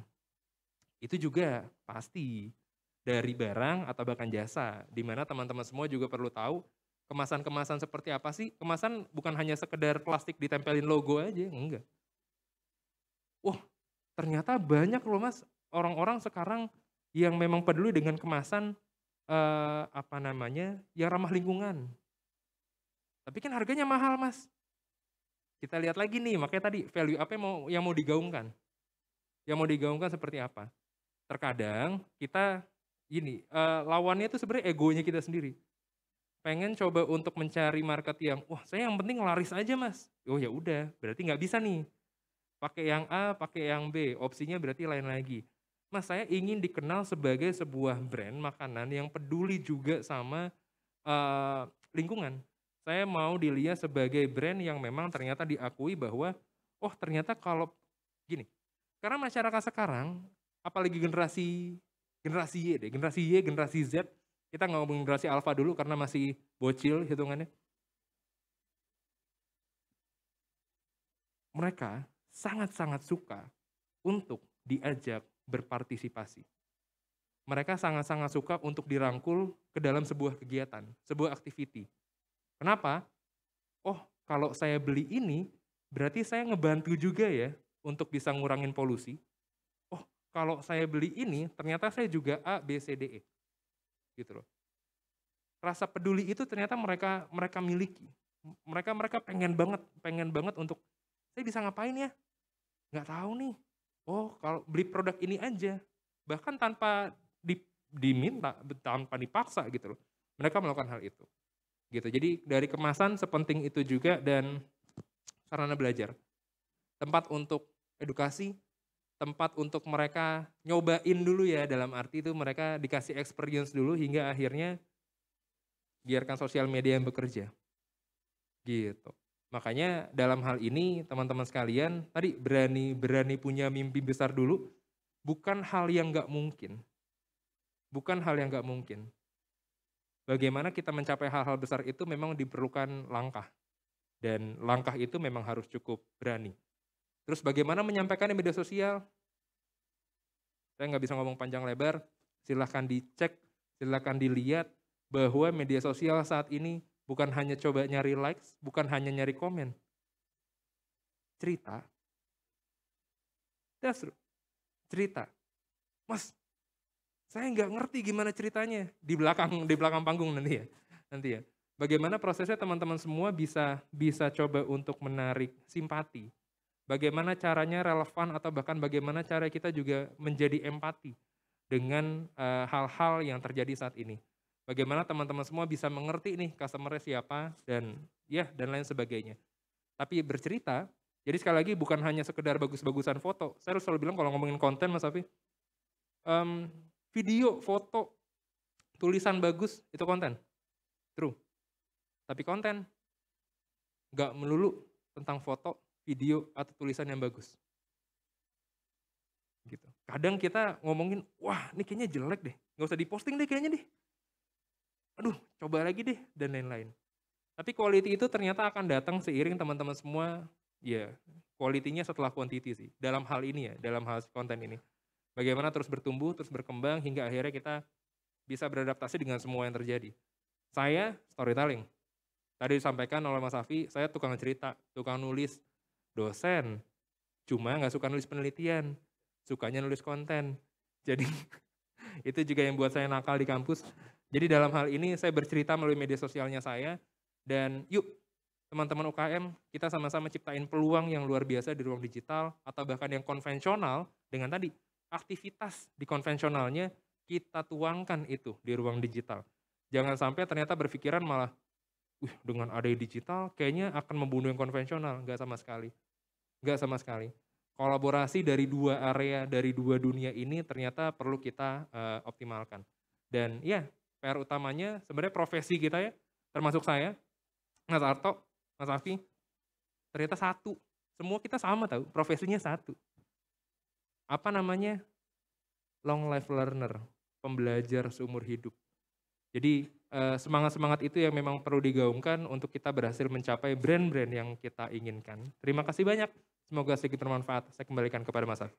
itu juga pasti dari barang atau bahkan jasa, di mana teman-teman semua juga perlu tahu kemasan-kemasan seperti apa sih. Kemasan bukan hanya sekedar plastik ditempelin logo aja, enggak. Wah, ternyata banyak loh Mas, orang-orang sekarang yang memang peduli dengan kemasan yang ramah lingkungan. Tapi kan harganya mahal Mas. Kita lihat lagi nih, makanya tadi value apa yang mau digaungkan. Yang mau digaungkan seperti apa. Terkadang kita lawannya itu sebenarnya egonya kita sendiri. Pengen coba untuk mencari market yang, wah saya yang penting laris aja Mas. Oh ya udah, berarti nggak bisa nih. Pakai yang A, pakai yang B, opsinya berarti lain lagi. Mas, saya ingin dikenal sebagai sebuah brand makanan yang peduli juga sama lingkungan. Saya mau dilihat sebagai brand yang memang ternyata diakui bahwa, oh ternyata kalau gini, karena masyarakat sekarang, apalagi generasi Y deh, generasi Y, generasi Z, kita nggak ngomong generasi Alpha dulu karena masih bocil hitungannya. Mereka sangat-sangat suka untuk diajak berpartisipasi. Mereka sangat-sangat suka untuk dirangkul ke dalam sebuah kegiatan, sebuah activity. Kenapa? Oh, kalau saya beli ini, berarti saya ngebantu juga ya untuk bisa ngurangin polusi. Oh, kalau saya beli ini, ternyata saya juga A, B, C, D, E. Gitu loh. Rasa peduli itu ternyata mereka miliki. Mereka pengen banget untuk, saya bisa ngapain ya? Nggak tahu nih. Oh, kalau beli produk ini aja, bahkan tanpa diminta, tanpa dipaksa gitu loh. Mereka melakukan hal itu. Gitu. Jadi dari kemasan sepenting itu juga, dan sarana belajar. Tempat untuk edukasi, tempat untuk mereka nyobain dulu ya, dalam arti itu mereka dikasih experience dulu hingga akhirnya biarkan sosial media yang bekerja. Gitu. Makanya dalam hal ini teman-teman sekalian, tadi berani punya mimpi besar dulu, bukan hal yang nggak mungkin. Bukan hal yang nggak mungkin. Bagaimana kita mencapai hal-hal besar itu memang diperlukan langkah. Dan langkah itu memang harus cukup berani. Terus bagaimana menyampaikan di media sosial? Saya nggak bisa ngomong panjang lebar, silahkan dicek, silahkan dilihat bahwa media sosial saat ini bukan hanya coba nyari likes, bukan hanya nyari komen. Cerita. Cerita. Mas, saya nggak ngerti gimana ceritanya di belakang panggung nanti ya. Bagaimana prosesnya teman-teman semua bisa coba untuk menarik simpati. Bagaimana caranya relevan atau bahkan bagaimana cara kita juga menjadi empati dengan hal-hal yang terjadi saat ini. Bagaimana teman-teman semua bisa mengerti nih customer-nya siapa dan lain sebagainya. Tapi bercerita Jadi sekali lagi bukan hanya sekedar bagus-bagusan foto. Saya selalu bilang kalau ngomongin konten Mas Safi, video, foto, tulisan bagus itu konten. True. Tapi konten nggak melulu tentang foto, video, atau tulisan yang bagus. Gitu. Kadang kita ngomongin, wah ini kayaknya jelek deh, nggak usah diposting deh kayaknya deh. Aduh, coba lagi deh, dan lain-lain. Tapi quality itu ternyata akan datang seiring teman-teman semua, ya quality-nya setelah quantity sih. Dalam hal ini ya, dalam hal konten ini. Bagaimana terus bertumbuh, terus berkembang, hingga akhirnya kita bisa beradaptasi dengan semua yang terjadi. Saya storytelling. Tadi disampaikan oleh Mas Safi, saya tukang cerita, tukang nulis, dosen. Cuma nggak suka nulis penelitian, sukanya nulis konten. Jadi itu juga yang buat saya nakal di kampus. Jadi dalam hal ini saya bercerita melalui media sosialnya saya, dan yuk teman-teman UKM kita sama-sama ciptain peluang yang luar biasa di ruang digital, atau bahkan yang konvensional dengan tadi aktivitas di konvensionalnya kita tuangkan itu di ruang digital. Jangan sampai ternyata berpikiran malah, dengan ada digital kayaknya akan membunuh yang konvensional. Nggak sama sekali. Nggak sama sekali. Kolaborasi dari dua area, dari dua dunia ini ternyata perlu kita optimalkan. Dan ya, PR utamanya sebenarnya profesi kita ya, termasuk saya, Mas Arto, Mas Safi, ternyata satu. Semua kita sama tahu, profesinya satu. Apa namanya? Long life learner, pembelajar seumur hidup. Jadi semangat-semangat itu yang memang perlu digaungkan untuk kita berhasil mencapai brand-brand yang kita inginkan. Terima kasih banyak. Semoga sedikit bermanfaat. Saya kembalikan kepada Mas Safi.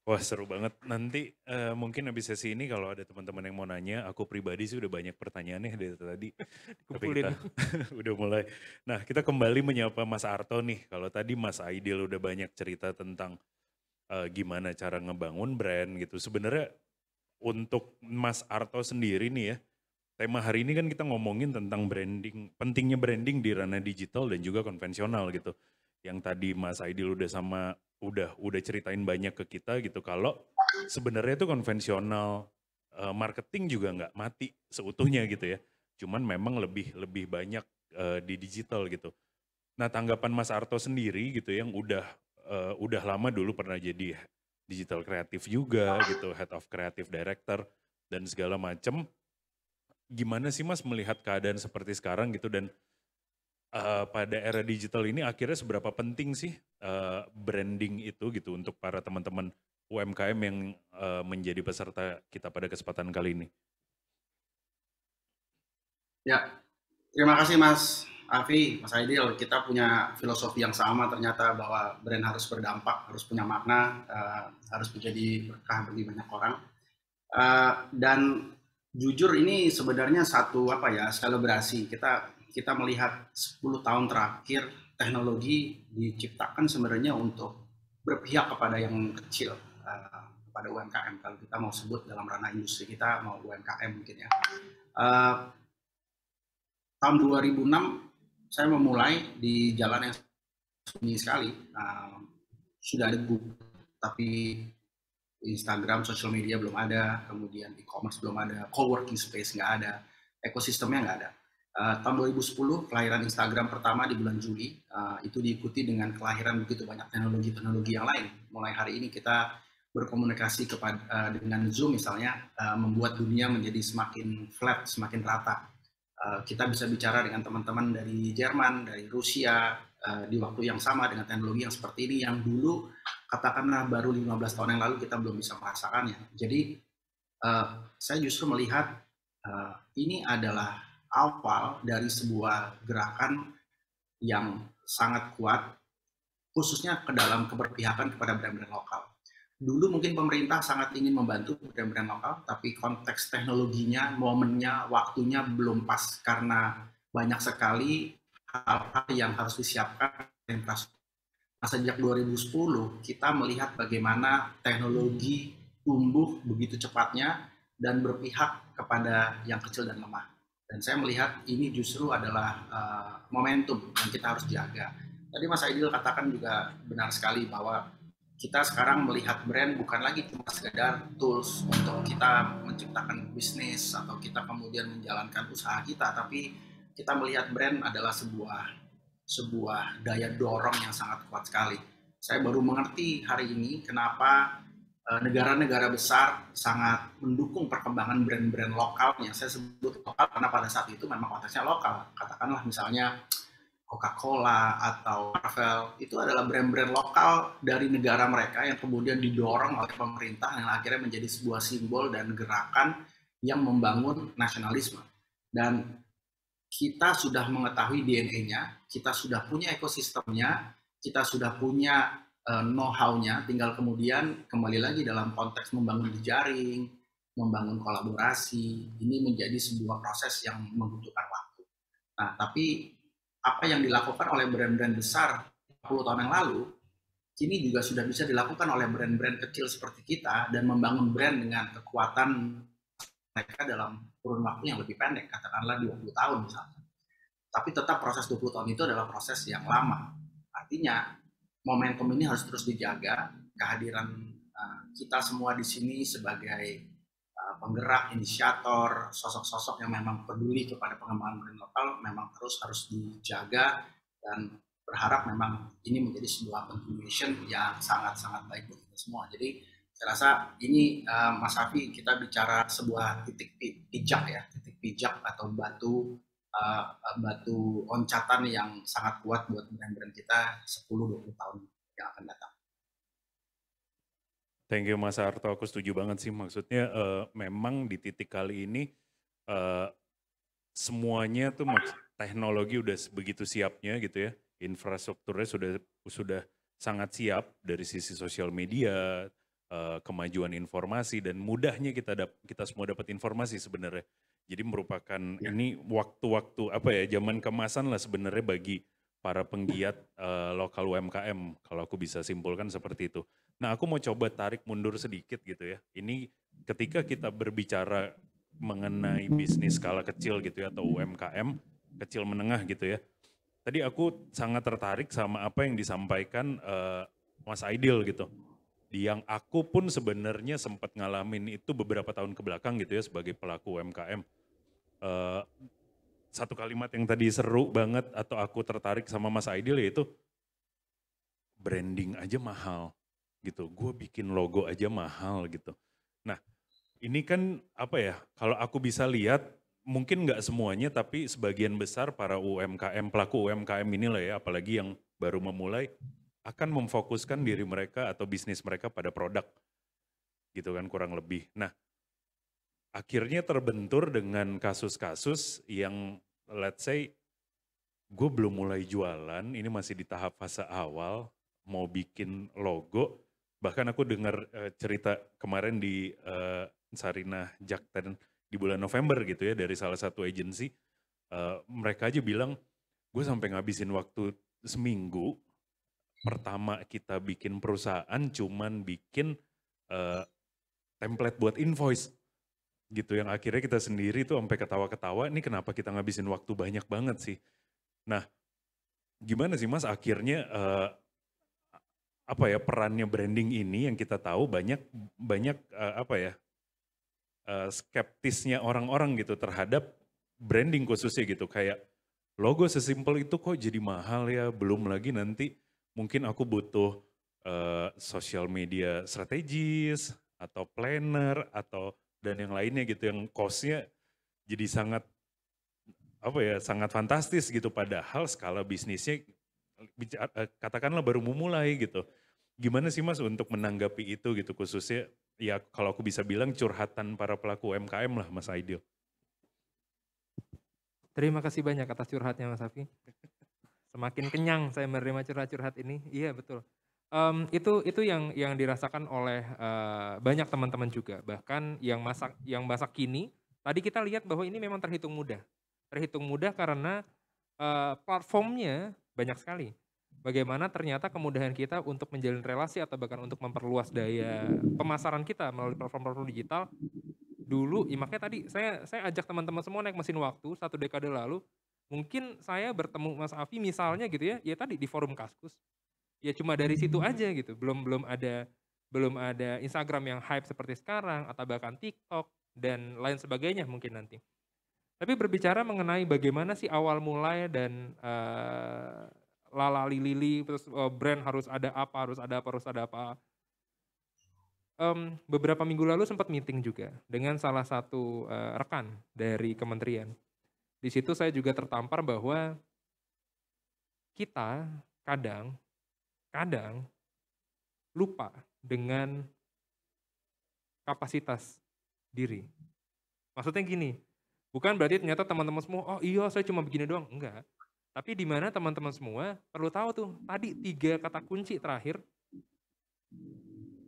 Wah seru banget. Nanti mungkin habis sesi ini kalau ada teman-teman yang mau nanya, aku pribadi sih udah banyak pertanyaannya dari tadi. Tapi kita udah mulai. Nah kita kembali menyapa Mas Arto nih. Kalau tadi Mas Aidil udah banyak cerita tentang gimana cara ngebangun brand gitu. Sebenarnya untuk Mas Arto sendiri nih ya, tema hari ini kan kita ngomongin tentang branding, pentingnya branding di ranah digital dan juga konvensional gitu. Yang tadi Mas Aidil udah ceritain banyak ke kita gitu, kalau sebenarnya itu konvensional marketing juga nggak mati seutuhnya gitu ya, cuman memang lebih banyak di digital gitu. Nah tanggapan Mas Arto sendiri gitu yang udah lama dulu pernah jadi digital kreatif juga gitu, head of creative director dan segala macem, gimana sih Mas melihat keadaan seperti sekarang gitu, dan pada era digital ini akhirnya seberapa penting sih branding itu gitu untuk para teman-teman UMKM yang menjadi peserta kita pada kesempatan kali ini? Ya, terima kasih Mas Afi, Mas Aidil. Kita punya filosofi yang sama ternyata, bahwa brand harus berdampak, harus punya makna, harus menjadi berkah bagi banyak orang. Dan jujur ini sebenarnya satu selebrasi. Kita melihat 10 tahun terakhir teknologi diciptakan sebenarnya untuk berpihak kepada yang kecil, kepada UMKM. Kalau kita mau sebut dalam ranah industri kita, mau UMKM mungkin ya. Tahun 2006 saya memulai di jalan yang sunyi sekali. Sudah ada Google, tapi Instagram, social media belum ada, kemudian e-commerce belum ada, co-working space nggak ada, ekosistemnya nggak ada. Tahun 2010 kelahiran Instagram pertama di bulan Juli, itu diikuti dengan kelahiran begitu banyak teknologi-teknologi yang lain. Mulai hari ini kita berkomunikasi dengan Zoom misalnya, membuat dunia menjadi semakin flat, semakin rata. Kita bisa bicara dengan teman-teman dari Jerman, dari Rusia, di waktu yang sama dengan teknologi yang seperti ini, yang dulu katakanlah baru 15 tahun yang lalu kita belum bisa merasakannya. Jadi saya justru melihat ini adalah awal dari sebuah gerakan yang sangat kuat, khususnya ke dalam keberpihakan kepada brand-brand lokal. Dulu mungkin pemerintah sangat ingin membantu brand-brand lokal, tapi konteks teknologinya, momennya, waktunya belum pas, karena banyak sekali hal-hal yang harus disiapkan. Nah, sejak 2010 kita melihat bagaimana teknologi tumbuh begitu cepatnya dan berpihak kepada yang kecil dan lemah. Dan saya melihat ini justru adalah momentum yang kita harus jaga. Tadi Mas Aidil katakan juga benar sekali, bahwa kita sekarang melihat brand bukan lagi cuma sekedar tools untuk kita menciptakan bisnis atau kita kemudian menjalankan usaha kita, tapi kita melihat brand adalah sebuah sebuah daya dorong yang sangat kuat sekali. Saya baru mengerti hari ini kenapa negara-negara besar sangat mendukung perkembangan brand-brand lokal yang saya sebut lokal karena pada saat itu memang konteksnya lokal. Katakanlah misalnya Coca-Cola atau Marvel, itu adalah brand-brand lokal dari negara mereka yang kemudian didorong oleh pemerintah yang akhirnya menjadi sebuah simbol dan gerakan yang membangun nasionalisme. Dan kita sudah mengetahui DNA-nya, kita sudah punya ekosistemnya, kita sudah punya know-how-nya, tinggal kemudian kembali lagi dalam konteks membangun jejaring, membangun kolaborasi, ini menjadi sebuah proses yang membutuhkan waktu. Nah, tapi apa yang dilakukan oleh brand-brand besar 10 tahun yang lalu, kini juga sudah bisa dilakukan oleh brand-brand kecil seperti kita dan membangun brand dengan kekuatan mereka dalam kurun waktu yang lebih pendek, katakanlah 20 tahun misalnya. Tapi tetap proses 20 tahun itu adalah proses yang lama. Artinya, momentum ini harus terus dijaga, kehadiran kita semua di sini sebagai penggerak, inisiator, sosok-sosok yang memang peduli kepada pengembangan brand lokal memang terus harus dijaga dan berharap memang ini menjadi sebuah continuation yang sangat-sangat baik buat kita semua. Jadi saya rasa ini Mas Hafi, kita bicara sebuah titik pijak ya, titik pijak atau batu loncatan yang sangat kuat buat brand-brand kita 10-20 tahun yang akan datang. Thank you Mas Harto, aku setuju banget sih. Maksudnya memang di titik kali ini semuanya tuh teknologi udah begitu siapnya gitu ya. Infrastrukturnya sudah sangat siap dari sisi sosial media, kemajuan informasi dan mudahnya kita semua dapat informasi sebenarnya. Jadi merupakan ini waktu-waktu apa ya, zaman kemasan lah sebenarnya bagi para penggiat lokal UMKM, kalau aku bisa simpulkan seperti itu. Nah, aku mau coba tarik mundur sedikit gitu ya. Ini ketika kita berbicara mengenai bisnis skala kecil gitu ya, atau UMKM, kecil menengah gitu ya. Tadi aku sangat tertarik sama apa yang disampaikan Mas Aidil gitu. Yang aku pun sebenarnya sempat ngalamin itu beberapa tahun ke belakang gitu ya sebagai pelaku UMKM. Satu kalimat yang tadi seru banget atau aku tertarik sama Mas Aidil yaitu branding aja mahal gitu. Gue bikin logo aja mahal gitu. Nah ini kan apa ya, kalau aku bisa lihat mungkin nggak semuanya tapi sebagian besar para UMKM, pelaku UMKM inilah ya, apalagi yang baru memulai akan memfokuskan diri mereka atau bisnis mereka pada produk gitu kan kurang lebih. Nah akhirnya terbentur dengan kasus-kasus yang let's say gue belum mulai jualan, ini masih di tahap fase awal, mau bikin logo. Bahkan aku dengar cerita kemarin di Sarinah Jakten di bulan November gitu ya dari salah satu agensi. Mereka aja bilang, gue sampai ngabisin waktu seminggu. Pertama kita bikin perusahaan cuman bikin template buat invoice gitu, yang akhirnya kita sendiri tuh sampai ketawa-ketawa, ini kenapa kita ngabisin waktu banyak banget sih. Nah gimana sih Mas akhirnya apa ya perannya branding ini yang kita tahu banyak apa ya skeptisnya orang-orang gitu terhadap branding khususnya gitu, kayak logo sesimpel itu kok jadi mahal ya, belum lagi nanti mungkin aku butuh social media strategis atau planner atau dan yang lainnya gitu yang cost-nya jadi sangat apa ya, sangat fantastis gitu, padahal skala bisnisnya katakanlah baru memulai gitu. Gimana sih Mas untuk menanggapi itu gitu, khususnya ya kalau aku bisa bilang curhatan para pelaku UMKM lah Mas Aidil. Terima kasih banyak atas curhatnya Mas Hafi. Semakin kenyang saya menerima curhat-curhat ini. Iya betul. Itu yang dirasakan oleh banyak teman-teman juga. Bahkan yang masa kini, tadi kita lihat bahwa ini memang terhitung mudah. Terhitung mudah karena platformnya banyak sekali. Bagaimana ternyata kemudahan kita untuk menjalin relasi atau bahkan untuk memperluas daya pemasaran kita melalui platform-platform digital. Dulu, makanya tadi saya ajak teman-teman semua naik mesin waktu 1 dekade lalu. Mungkin saya bertemu Mas Afi misalnya gitu ya tadi di forum Kaskus. Ya cuma dari situ aja gitu, belum ada Instagram yang hype seperti sekarang atau bahkan TikTok dan lain sebagainya mungkin nanti. Tapi berbicara mengenai bagaimana sih awal mulai dan lala-lili, terus brand harus ada apa. Beberapa minggu lalu sempat meeting juga dengan salah satu rekan dari kementerian. Di situ saya juga tertampar bahwa kita kadang lupa dengan kapasitas diri. Maksudnya gini, bukan berarti ternyata teman-teman semua, oh iya saya cuma begini doang. Enggak. Tapi di mana teman-teman semua perlu tahu tuh, tadi 3 kata kunci terakhir,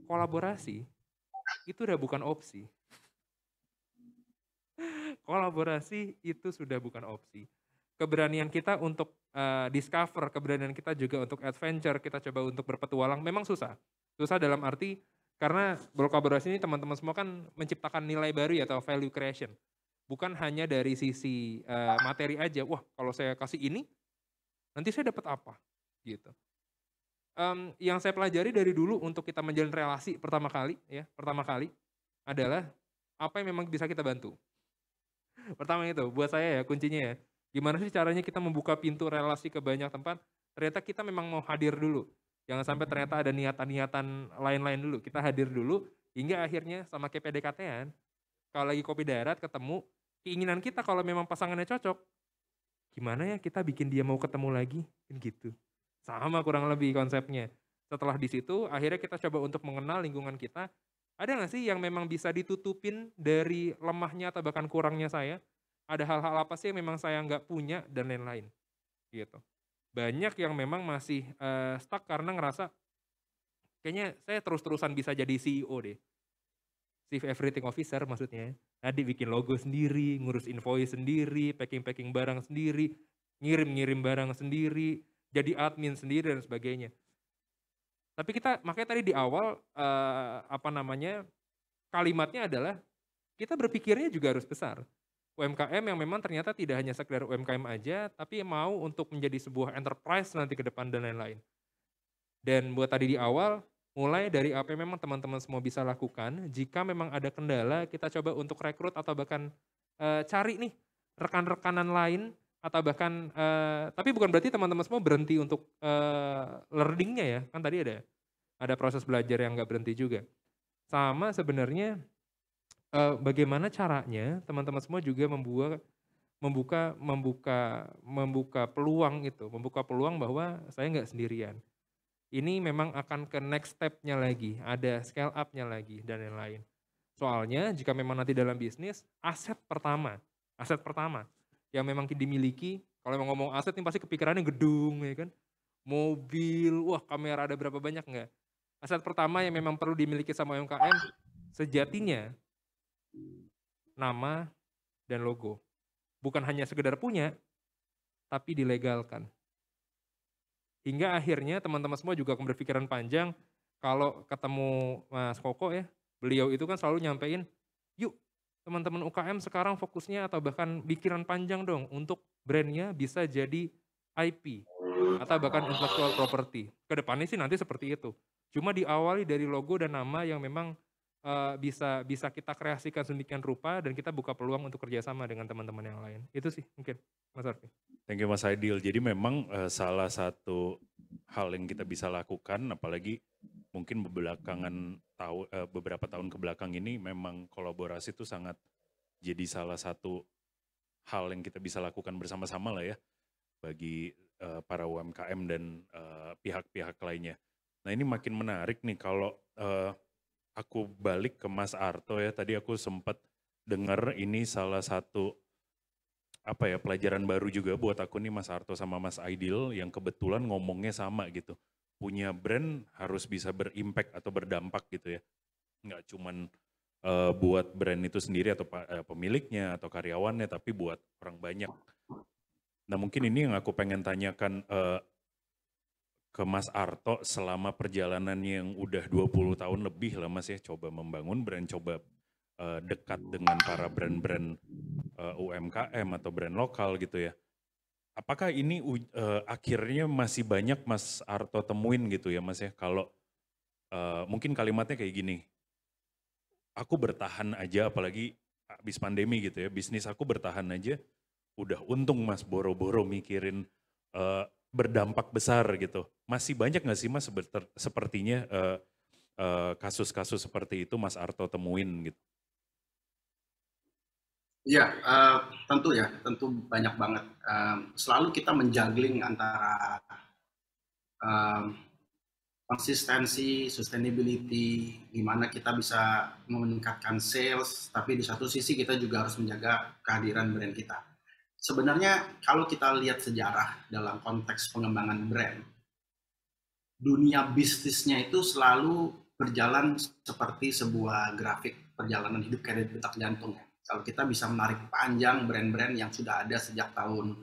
kolaborasi, itu udah bukan opsi. Kolaborasi itu sudah bukan opsi. Keberanian kita untuk discover, keberanian kita juga untuk adventure, kita coba untuk berpetualang, memang susah. Susah dalam arti, karena berkolaborasi ini teman-teman semua kan menciptakan nilai baru ya, atau value creation. Bukan hanya dari sisi materi aja, wah kalau saya kasih ini, nanti saya dapat apa, gitu. Yang saya pelajari dari dulu untuk kita menjalin relasi pertama kali adalah apa yang memang bisa kita bantu. Pertama itu, buat saya ya kuncinya ya, gimana sih caranya kita membuka pintu relasi ke banyak tempat, ternyata kita memang mau hadir dulu. Jangan sampai ternyata ada niatan-niatan lain-lain dulu, kita hadir dulu, hingga akhirnya sama kayak PDKT-an, kalau lagi kopi darat ketemu, keinginan kita kalau memang pasangannya cocok, gimana ya kita bikin dia mau ketemu lagi, gitu. Sama kurang lebih konsepnya. Setelah di situ, akhirnya kita coba untuk mengenal lingkungan kita. Ada nggak sih yang memang bisa ditutupin dari lemahnya atau bahkan kurangnya saya? Ada hal-hal apa sih yang memang saya nggak punya dan lain-lain. Gitu. Banyak yang memang masih stuck karena ngerasa kayaknya saya terus-terusan bisa jadi CEO deh. Chief Everything Officer maksudnya. Tadi bikin logo sendiri, ngurus invoice sendiri, packing-packing barang sendiri, ngirim-ngirim barang sendiri, jadi admin sendiri dan sebagainya. Tapi kita makanya tadi di awal kalimatnya adalah kita berpikirnya juga harus besar. UMKM yang memang ternyata tidak hanya sekedar UMKM aja, tapi mau untuk menjadi sebuah enterprise nanti ke depan dan lain-lain. Dan buat tadi di awal, mulai dari apa yang memang teman-teman semua bisa lakukan, jika memang ada kendala, kita coba untuk rekrut atau bahkan cari nih rekan-rekanan lain, atau bahkan, tapi bukan berarti teman-teman semua berhenti untuk learningnya ya, kan tadi ada proses belajar yang nggak berhenti juga. Sama sebenarnya bagaimana caranya teman-teman semua juga membuka peluang itu, membuka peluang bahwa saya nggak sendirian. Ini memang akan ke next step-nya lagi, ada scale up-nya lagi dan lain-lain. Soalnya jika memang nanti dalam bisnis, aset pertama yang memang dimiliki, kalau memang ngomong aset ini pasti kepikirannya gedung ya kan, mobil, wah kamera ada berapa banyak enggak. Aset pertama yang memang perlu dimiliki sama UMKM sejatinya nama dan logo. Bukan hanya sekedar punya, tapi dilegalkan. Hingga akhirnya teman-teman semua juga akan berpikiran panjang, kalau ketemu Mas Koko ya, beliau itu kan selalu nyampein, yuk teman-teman UKM sekarang fokusnya atau bahkan pikiran panjang dong untuk brandnya bisa jadi IP atau bahkan intellectual property. Kedepannya sih nanti seperti itu. Cuma diawali dari logo dan nama yang memang bisa kita kreasikan sedemikian rupa dan kita buka peluang untuk kerjasama dengan teman-teman yang lain. Itu sih mungkin Mas Arfi. Thank you Mas Aidil. Jadi memang salah satu hal yang kita bisa lakukan, apalagi mungkin beberapa tahun ke belakang ini memang kolaborasi itu sangat jadi salah satu hal yang kita bisa lakukan bersama-sama lah ya bagi para UMKM dan pihak-pihak lainnya. Nah ini makin menarik nih kalau aku balik ke Mas Arto ya, tadi aku sempat dengar ini salah satu pelajaran baru juga buat aku nih Mas Arto sama Mas Aidil yang kebetulan ngomongnya sama gitu. Punya brand harus bisa berimpact atau berdampak gitu ya. Nggak cuman buat brand itu sendiri atau pemiliknya atau karyawannya, tapi buat orang banyak. Nah mungkin ini yang aku pengen tanyakan ke Mas Arto selama perjalanannya yang udah 20 tahun lebih lah Mas ya, coba membangun brand, coba dekat dengan para brand-brand UMKM atau brand lokal gitu ya. Apakah ini akhirnya masih banyak Mas Arto temuin gitu ya Mas ya, kalau mungkin kalimatnya kayak gini, aku bertahan aja apalagi habis pandemi gitu ya, bisnis aku bertahan aja udah untung Mas, boro-boro mikirin berdampak besar gitu. Masih banyak nggak sih Mas sepertinya kasus-kasus seperti itu Mas Arto temuin gitu? Iya, tentu banyak banget. Selalu kita menjuggling antara konsistensi, sustainability, gimana kita bisa meningkatkan sales, tapi di satu sisi kita juga harus menjaga kehadiran brand kita. Sebenarnya kalau kita lihat sejarah dalam konteks pengembangan brand, dunia bisnisnya itu selalu berjalan seperti sebuah grafik perjalanan hidup kayak detak jantung. Kalau kita bisa menarik panjang brand-brand yang sudah ada sejak tahun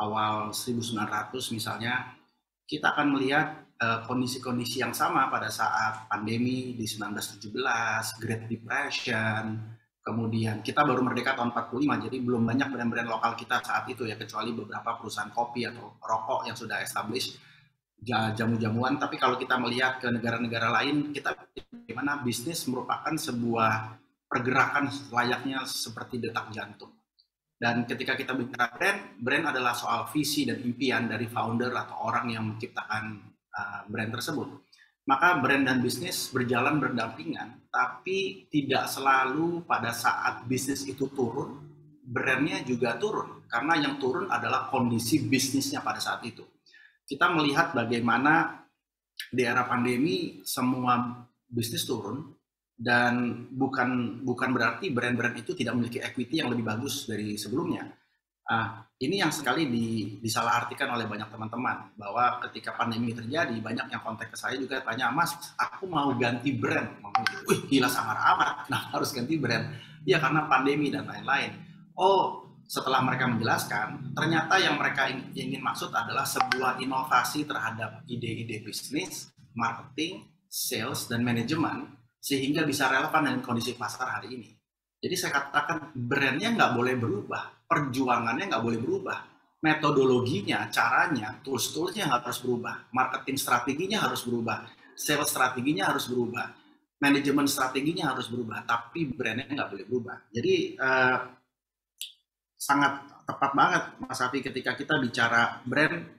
awal 1900 misalnya, kita akan melihat kondisi-kondisi yang sama pada saat pandemi di 1917, Great Depression, kemudian kita baru merdeka tahun 45, jadi belum banyak brand-brand lokal kita saat itu ya, kecuali beberapa perusahaan kopi atau rokok yang sudah established, jamu-jamuan. Tapi kalau kita melihat ke negara-negara lain, kita bagaimana bisnis merupakan sebuah pergerakan layaknya seperti detak jantung. Dan ketika kita bicara brand adalah soal visi dan impian dari founder atau orang yang menciptakan brand tersebut. Maka brand dan bisnis berjalan berdampingan, tapi tidak selalu pada saat bisnis itu turun, brandnya juga turun. Karena yang turun adalah kondisi bisnisnya pada saat itu. Kita melihat bagaimana di era pandemi semua bisnis turun, dan bukan berarti brand-brand itu tidak memiliki equity yang lebih bagus dari sebelumnya. Ini yang sekali disalahartikan oleh banyak teman-teman, bahwa ketika pandemi terjadi, banyak yang kontak ke saya juga tanya, Mas, aku mau ganti brand. Wih, gila samar amat, nah harus ganti brand. Ya karena pandemi dan lain-lain. Oh, setelah mereka menjelaskan, ternyata yang mereka ingin maksud adalah sebuah inovasi terhadap ide-ide bisnis, marketing, sales, dan manajemen, sehingga bisa relevan dengan kondisi pasar hari ini. Jadi saya katakan brandnya nggak boleh berubah, perjuangannya nggak boleh berubah, metodologinya, caranya, tools-toolsnya harus berubah, marketing strateginya harus berubah, sales strateginya harus berubah, manajemen strateginya harus berubah, tapi brandnya nggak boleh berubah. Jadi sangat tepat banget Mas Afi ketika kita bicara brand,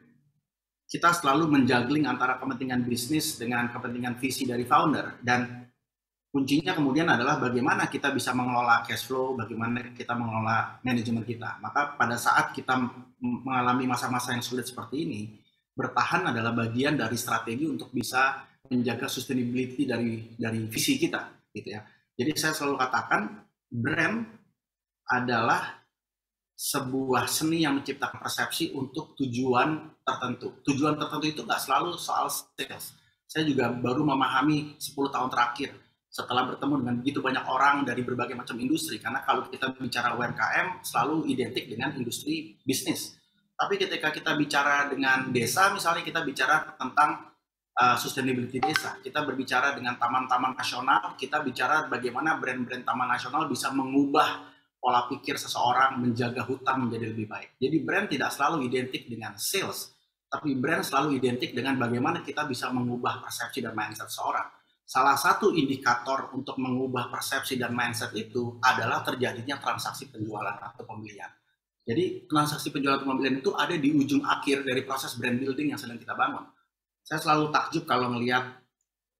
kita selalu menjuggling antara kepentingan bisnis dengan kepentingan visi dari founder, dan kuncinya kemudian adalah bagaimana kita bisa mengelola cash flow, bagaimana kita mengelola manajemen kita. Maka pada saat kita mengalami masa-masa yang sulit seperti ini, bertahan adalah bagian dari strategi untuk bisa menjaga sustainability dari visi kita, gitu ya. Jadi saya selalu katakan brand adalah sebuah seni yang menciptakan persepsi untuk tujuan tertentu. Tujuan tertentu itu nggak selalu soal sales. Saya juga baru memahami 10 tahun terakhir setelah bertemu dengan begitu banyak orang dari berbagai macam industri, karena kalau kita bicara UMKM selalu identik dengan industri bisnis. Tapi ketika kita bicara dengan desa, misalnya kita bicara tentang sustainability desa, kita berbicara dengan taman-taman nasional, kita bicara bagaimana brand-brand taman nasional bisa mengubah pola pikir seseorang menjaga hutan menjadi lebih baik. Jadi brand tidak selalu identik dengan sales, tapi brand selalu identik dengan bagaimana kita bisa mengubah persepsi dan mindset seseorang. Salah satu indikator untuk mengubah persepsi dan mindset itu adalah terjadinya transaksi penjualan atau pembelian. Jadi transaksi penjualan atau pembelian itu ada di ujung akhir dari proses brand building yang sedang kita bangun. Saya selalu takjub kalau melihat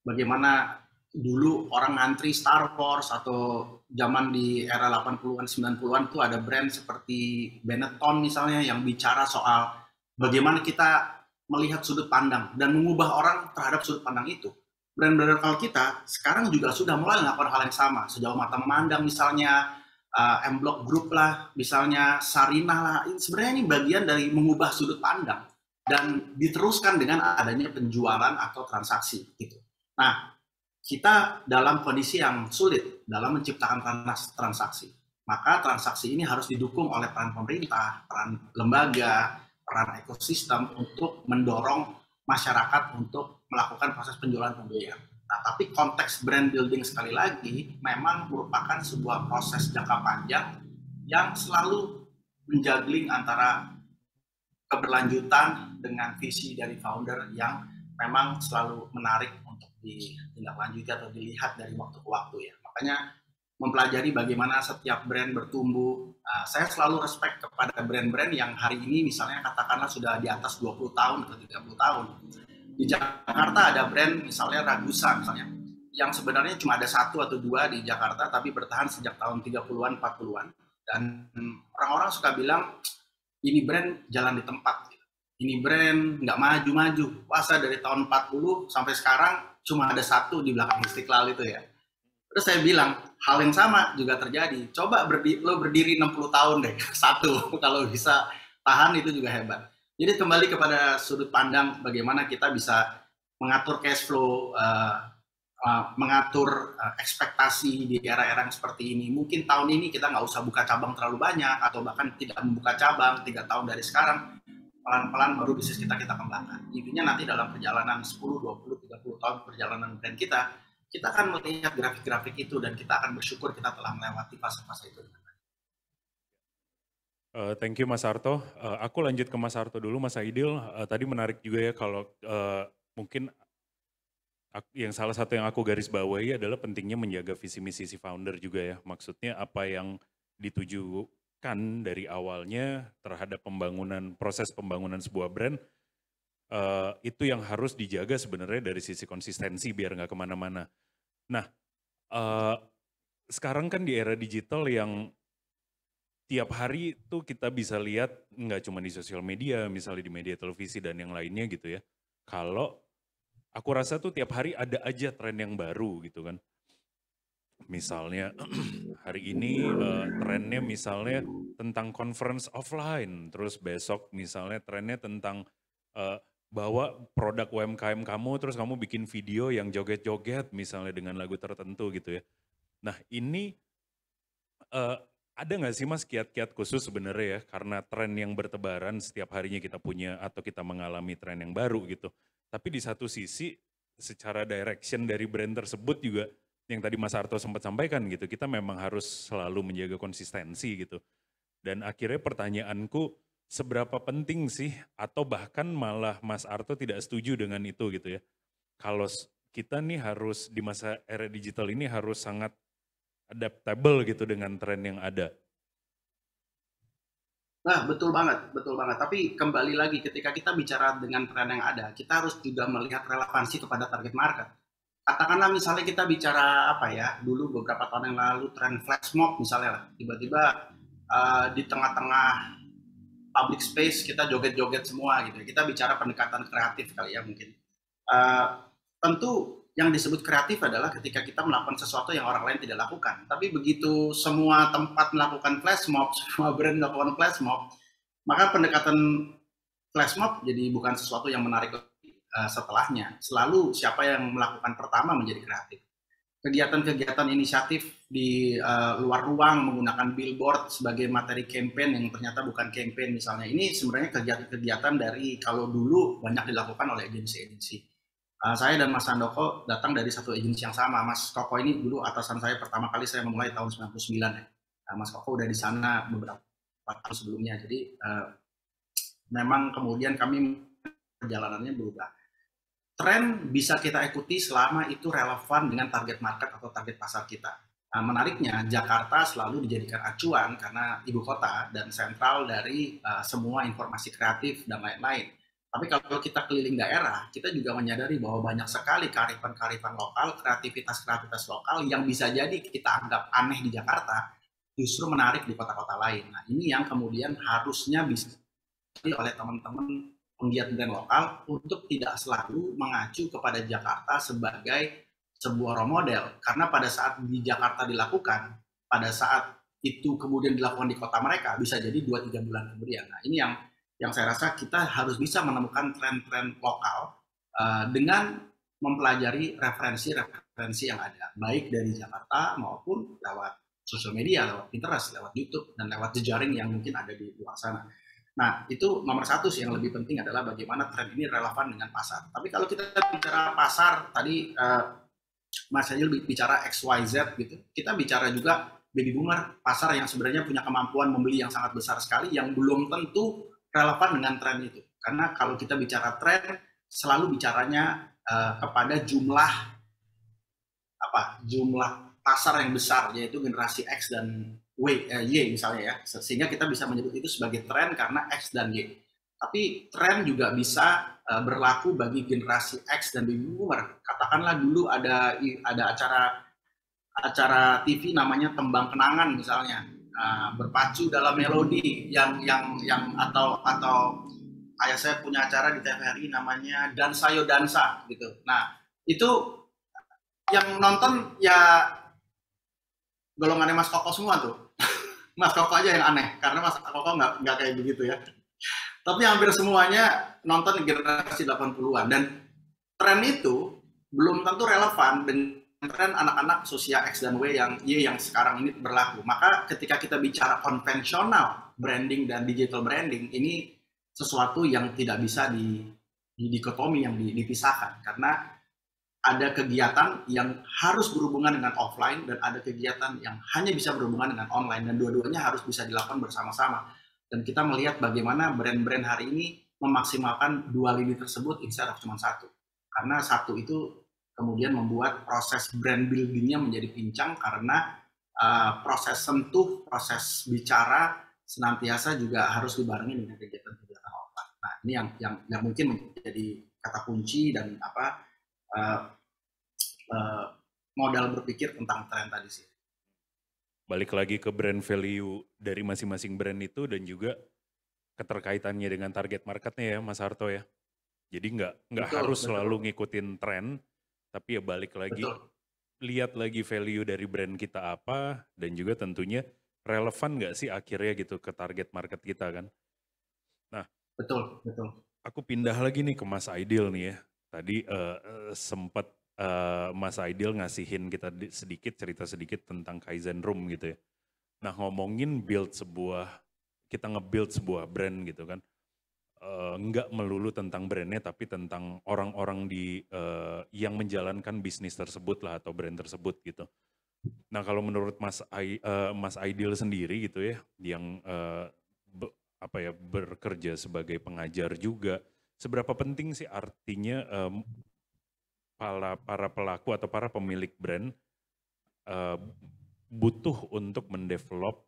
bagaimana dulu orang ngantri Star Wars, atau zaman di era 80-an, 90-an itu ada brand seperti Benetton misalnya yang bicara soal bagaimana kita melihat sudut pandang dan mengubah orang terhadap sudut pandang itu. Brand-brand lokal kita sekarang juga sudah mulai melakukan hal yang sama. Sejauh mata memandang misalnya, M-Block Group lah, misalnya Sarinah lah. Sebenarnya ini bagian dari mengubah sudut pandang dan diteruskan dengan adanya penjualan atau transaksi. Gitu. Nah, kita dalam kondisi yang sulit dalam menciptakan transaksi. Maka transaksi ini harus didukung oleh peran pemerintah, peran lembaga, peran ekosistem untuk mendorong masyarakat untuk melakukan proses penjualan pembelian. Nah, tapi konteks brand building sekali lagi memang merupakan sebuah proses jangka panjang yang selalu menjuggling antara keberlanjutan dengan visi dari founder yang memang selalu menarik untuk ditindaklanjuti atau dilihat dari waktu ke waktu ya. Makanya mempelajari bagaimana setiap brand bertumbuh. Saya selalu respect kepada brand-brand yang hari ini misalnya katakanlah sudah di atas 20 tahun atau 30 tahun. Di Jakarta ada brand misalnya Ragusa misalnya, yang sebenarnya cuma ada 1 atau 2 di Jakarta tapi bertahan sejak tahun 30-an, 40-an. Dan orang-orang suka bilang, ini brand jalan di tempat. Ini brand nggak maju-maju. Puasa dari tahun 40 sampai sekarang cuma ada 1 di belakang Istiqlal itu ya. Terus saya bilang, hal yang sama juga terjadi. Coba lo berdiri 60 tahun deh, 1. Kalau bisa tahan itu juga hebat. Jadi kembali kepada sudut pandang bagaimana kita bisa mengatur cash flow, mengatur ekspektasi di era-era yang seperti ini. Mungkin tahun ini kita nggak usah buka cabang terlalu banyak, atau bahkan tidak membuka cabang 3 tahun dari sekarang. Pelan-pelan baru bisnis kita kembangkan. Intinya nanti dalam perjalanan 10, 20, 30 tahun perjalanan brand kita akan melihat grafik-grafik itu dan kita akan bersyukur kita telah melewati fase-fase itu. Thank you Mas Harto. Aku lanjut ke Mas Harto dulu, Mas Aidil. Tadi menarik juga ya kalau mungkin yang salah satu yang aku garis bawahi adalah pentingnya menjaga visi misi si founder juga ya. Maksudnya apa yang ditujukan dari awalnya terhadap proses pembangunan sebuah brand, itu yang harus dijaga sebenarnya dari sisi konsistensi biar nggak kemana-mana. Nah, sekarang kan di era digital yang tiap hari tuh kita bisa lihat nggak cuma di sosial media, misalnya di media televisi dan yang lainnya gitu ya. Kalau aku rasa tuh tiap hari ada aja tren yang baru gitu kan. Misalnya hari ini trennya misalnya tentang conference offline, terus besok misalnya trennya tentang bawa produk UMKM kamu, terus kamu bikin video yang joget-joget misalnya dengan lagu tertentu gitu ya. Nah ini ada nggak sih Mas kiat-kiat khusus sebenarnya ya, karena tren yang bertebaran setiap harinya kita punya atau kita mengalami tren yang baru gitu. Tapi di satu sisi secara direction dari brand tersebut juga yang tadi Mas Harto sempat sampaikan gitu, kita memang harus selalu menjaga konsistensi gitu. Dan akhirnya pertanyaanku, seberapa penting sih atau bahkan malah Mas Harto tidak setuju dengan itu gitu ya. Kalau kita nih harus di masa era digital ini harus sangat adaptable gitu dengan tren yang ada. Nah, betul banget, betul banget. Tapi kembali lagi ketika kita bicara dengan tren yang ada, kita harus juga melihat relevansi kepada target market. Katakanlah misalnya kita bicara apa ya, dulu beberapa tahun yang lalu tren flash mob misalnya lah, tiba-tiba di tengah-tengah public space kita joget-joget semua gitu. Kita bicara pendekatan kreatif kali ya mungkin. Tentu yang disebut kreatif adalah ketika kita melakukan sesuatu yang orang lain tidak lakukan. Tapi begitu semua tempat melakukan flash mob, semua brand melakukan flash mob, maka pendekatan flash mob jadi bukan sesuatu yang menarik setelahnya. Selalu siapa yang melakukan pertama menjadi kreatif. Kegiatan-kegiatan inisiatif di luar ruang menggunakan billboard sebagai materi campaign yang ternyata bukan campaign misalnya. Ini sebenarnya kegiatan-kegiatan dari kalau dulu banyak dilakukan oleh agensi-agensi. Saya dan Mas Handoko datang dari satu agensi yang sama. Mas Koko ini dulu atasan saya pertama kali saya memulai tahun 99 ya. Mas Koko udah di sana beberapa tahun sebelumnya. Jadi memang kemudian kami perjalanannya berubah. Tren bisa kita ikuti selama itu relevan dengan target market atau target pasar kita. Nah, menariknya Jakarta selalu dijadikan acuan karena ibu kota dan sentral dari semua informasi kreatif dan lain-lain. Tapi kalau kita keliling daerah, kita juga menyadari bahwa banyak sekali kearifan-kearifan lokal, kreativitas-kreativitas lokal yang bisa jadi kita anggap aneh di Jakarta, justru menarik di kota-kota lain. Nah, ini yang kemudian harusnya bisa oleh teman-teman penggiat brand lokal untuk tidak selalu mengacu kepada Jakarta sebagai sebuah role model. Karena pada saat di Jakarta dilakukan, pada saat itu kemudian dilakukan di kota mereka, bisa jadi 2-3 bulan kemudian. Nah, ini yang saya rasa kita harus bisa menemukan tren-tren lokal dengan mempelajari referensi-referensi yang ada, baik dari Jakarta maupun lewat sosial media, lewat Pinterest, lewat YouTube, dan lewat jejaring yang mungkin ada di luar sana. Nah, itu nomor satu sih yang lebih penting adalah bagaimana tren ini relevan dengan pasar. Tapi kalau kita bicara pasar, tadi Mas Hasil bicara XYZ gitu, kita bicara juga baby boomer, pasar yang sebenarnya punya kemampuan membeli yang sangat besar sekali, yang belum tentu relevan dengan tren itu. Karena kalau kita bicara tren, selalu bicaranya kepada jumlah pasar yang besar, yaitu generasi X dan Y misalnya ya, sehingga kita bisa menyebut itu sebagai tren karena X dan Y. Tapi tren juga bisa berlaku bagi generasi X dan baby boomer. Katakanlah dulu ada acara TV namanya Tembang Kenangan misalnya, berpacu dalam melodi yang atau ayah saya punya acara di TVRI namanya Dansa Yo Dansa gitu. Nah itu yang nonton ya golongannya Mas Koko semua tuh. Mas Koko aja yang aneh karena Mas Koko nggak kayak begitu ya. Tapi hampir semuanya nonton generasi 80-an, dan tren itu belum tentu relevan dengan tren anak-anak usia X dan Y yang sekarang ini berlaku. Maka ketika kita bicara konvensional branding dan digital branding, ini sesuatu yang tidak bisa dikotomi, yang dipisahkan, karena ada kegiatan yang harus berhubungan dengan offline dan ada kegiatan yang hanya bisa berhubungan dengan online, dan dua-duanya harus bisa dilakukan bersama-sama. Dan kita melihat bagaimana brand-brand hari ini memaksimalkan dua lini tersebut instead of cuma satu. Karena satu itu kemudian membuat proses brand building-nya menjadi pincang karena proses sentuh, proses bicara senantiasa juga harus dibarengi dengan kegiatan-kegiatan offline. Nah, ini yang mungkin menjadi kata kunci dan modal berpikir tentang tren tadi sih. Balik lagi ke brand value dari masing-masing brand itu dan juga keterkaitannya dengan target marketnya ya Mas Harto ya. Jadi nggak harus selalu ngikutin tren, tapi ya balik lagi, lihat lagi value dari brand kita apa, dan juga tentunya relevan nggak sih akhirnya gitu ke target market kita kan. Nah, betul. Aku pindah lagi nih ke Mas Aidil nih ya. Tadi sempat Mas Aidil ngasihin kita cerita sedikit tentang Kaizen Room gitu ya. Nah ngomongin kita nge-build sebuah brand gitu kan. Nggak melulu tentang brandnya tapi tentang orang-orang yang menjalankan bisnis tersebut lah atau brand tersebut gitu. Nah kalau menurut Mas Aidil sendiri gitu ya, yang bekerja sebagai pengajar juga, seberapa penting sih artinya para pelaku atau para pemilik brand butuh untuk mendevelop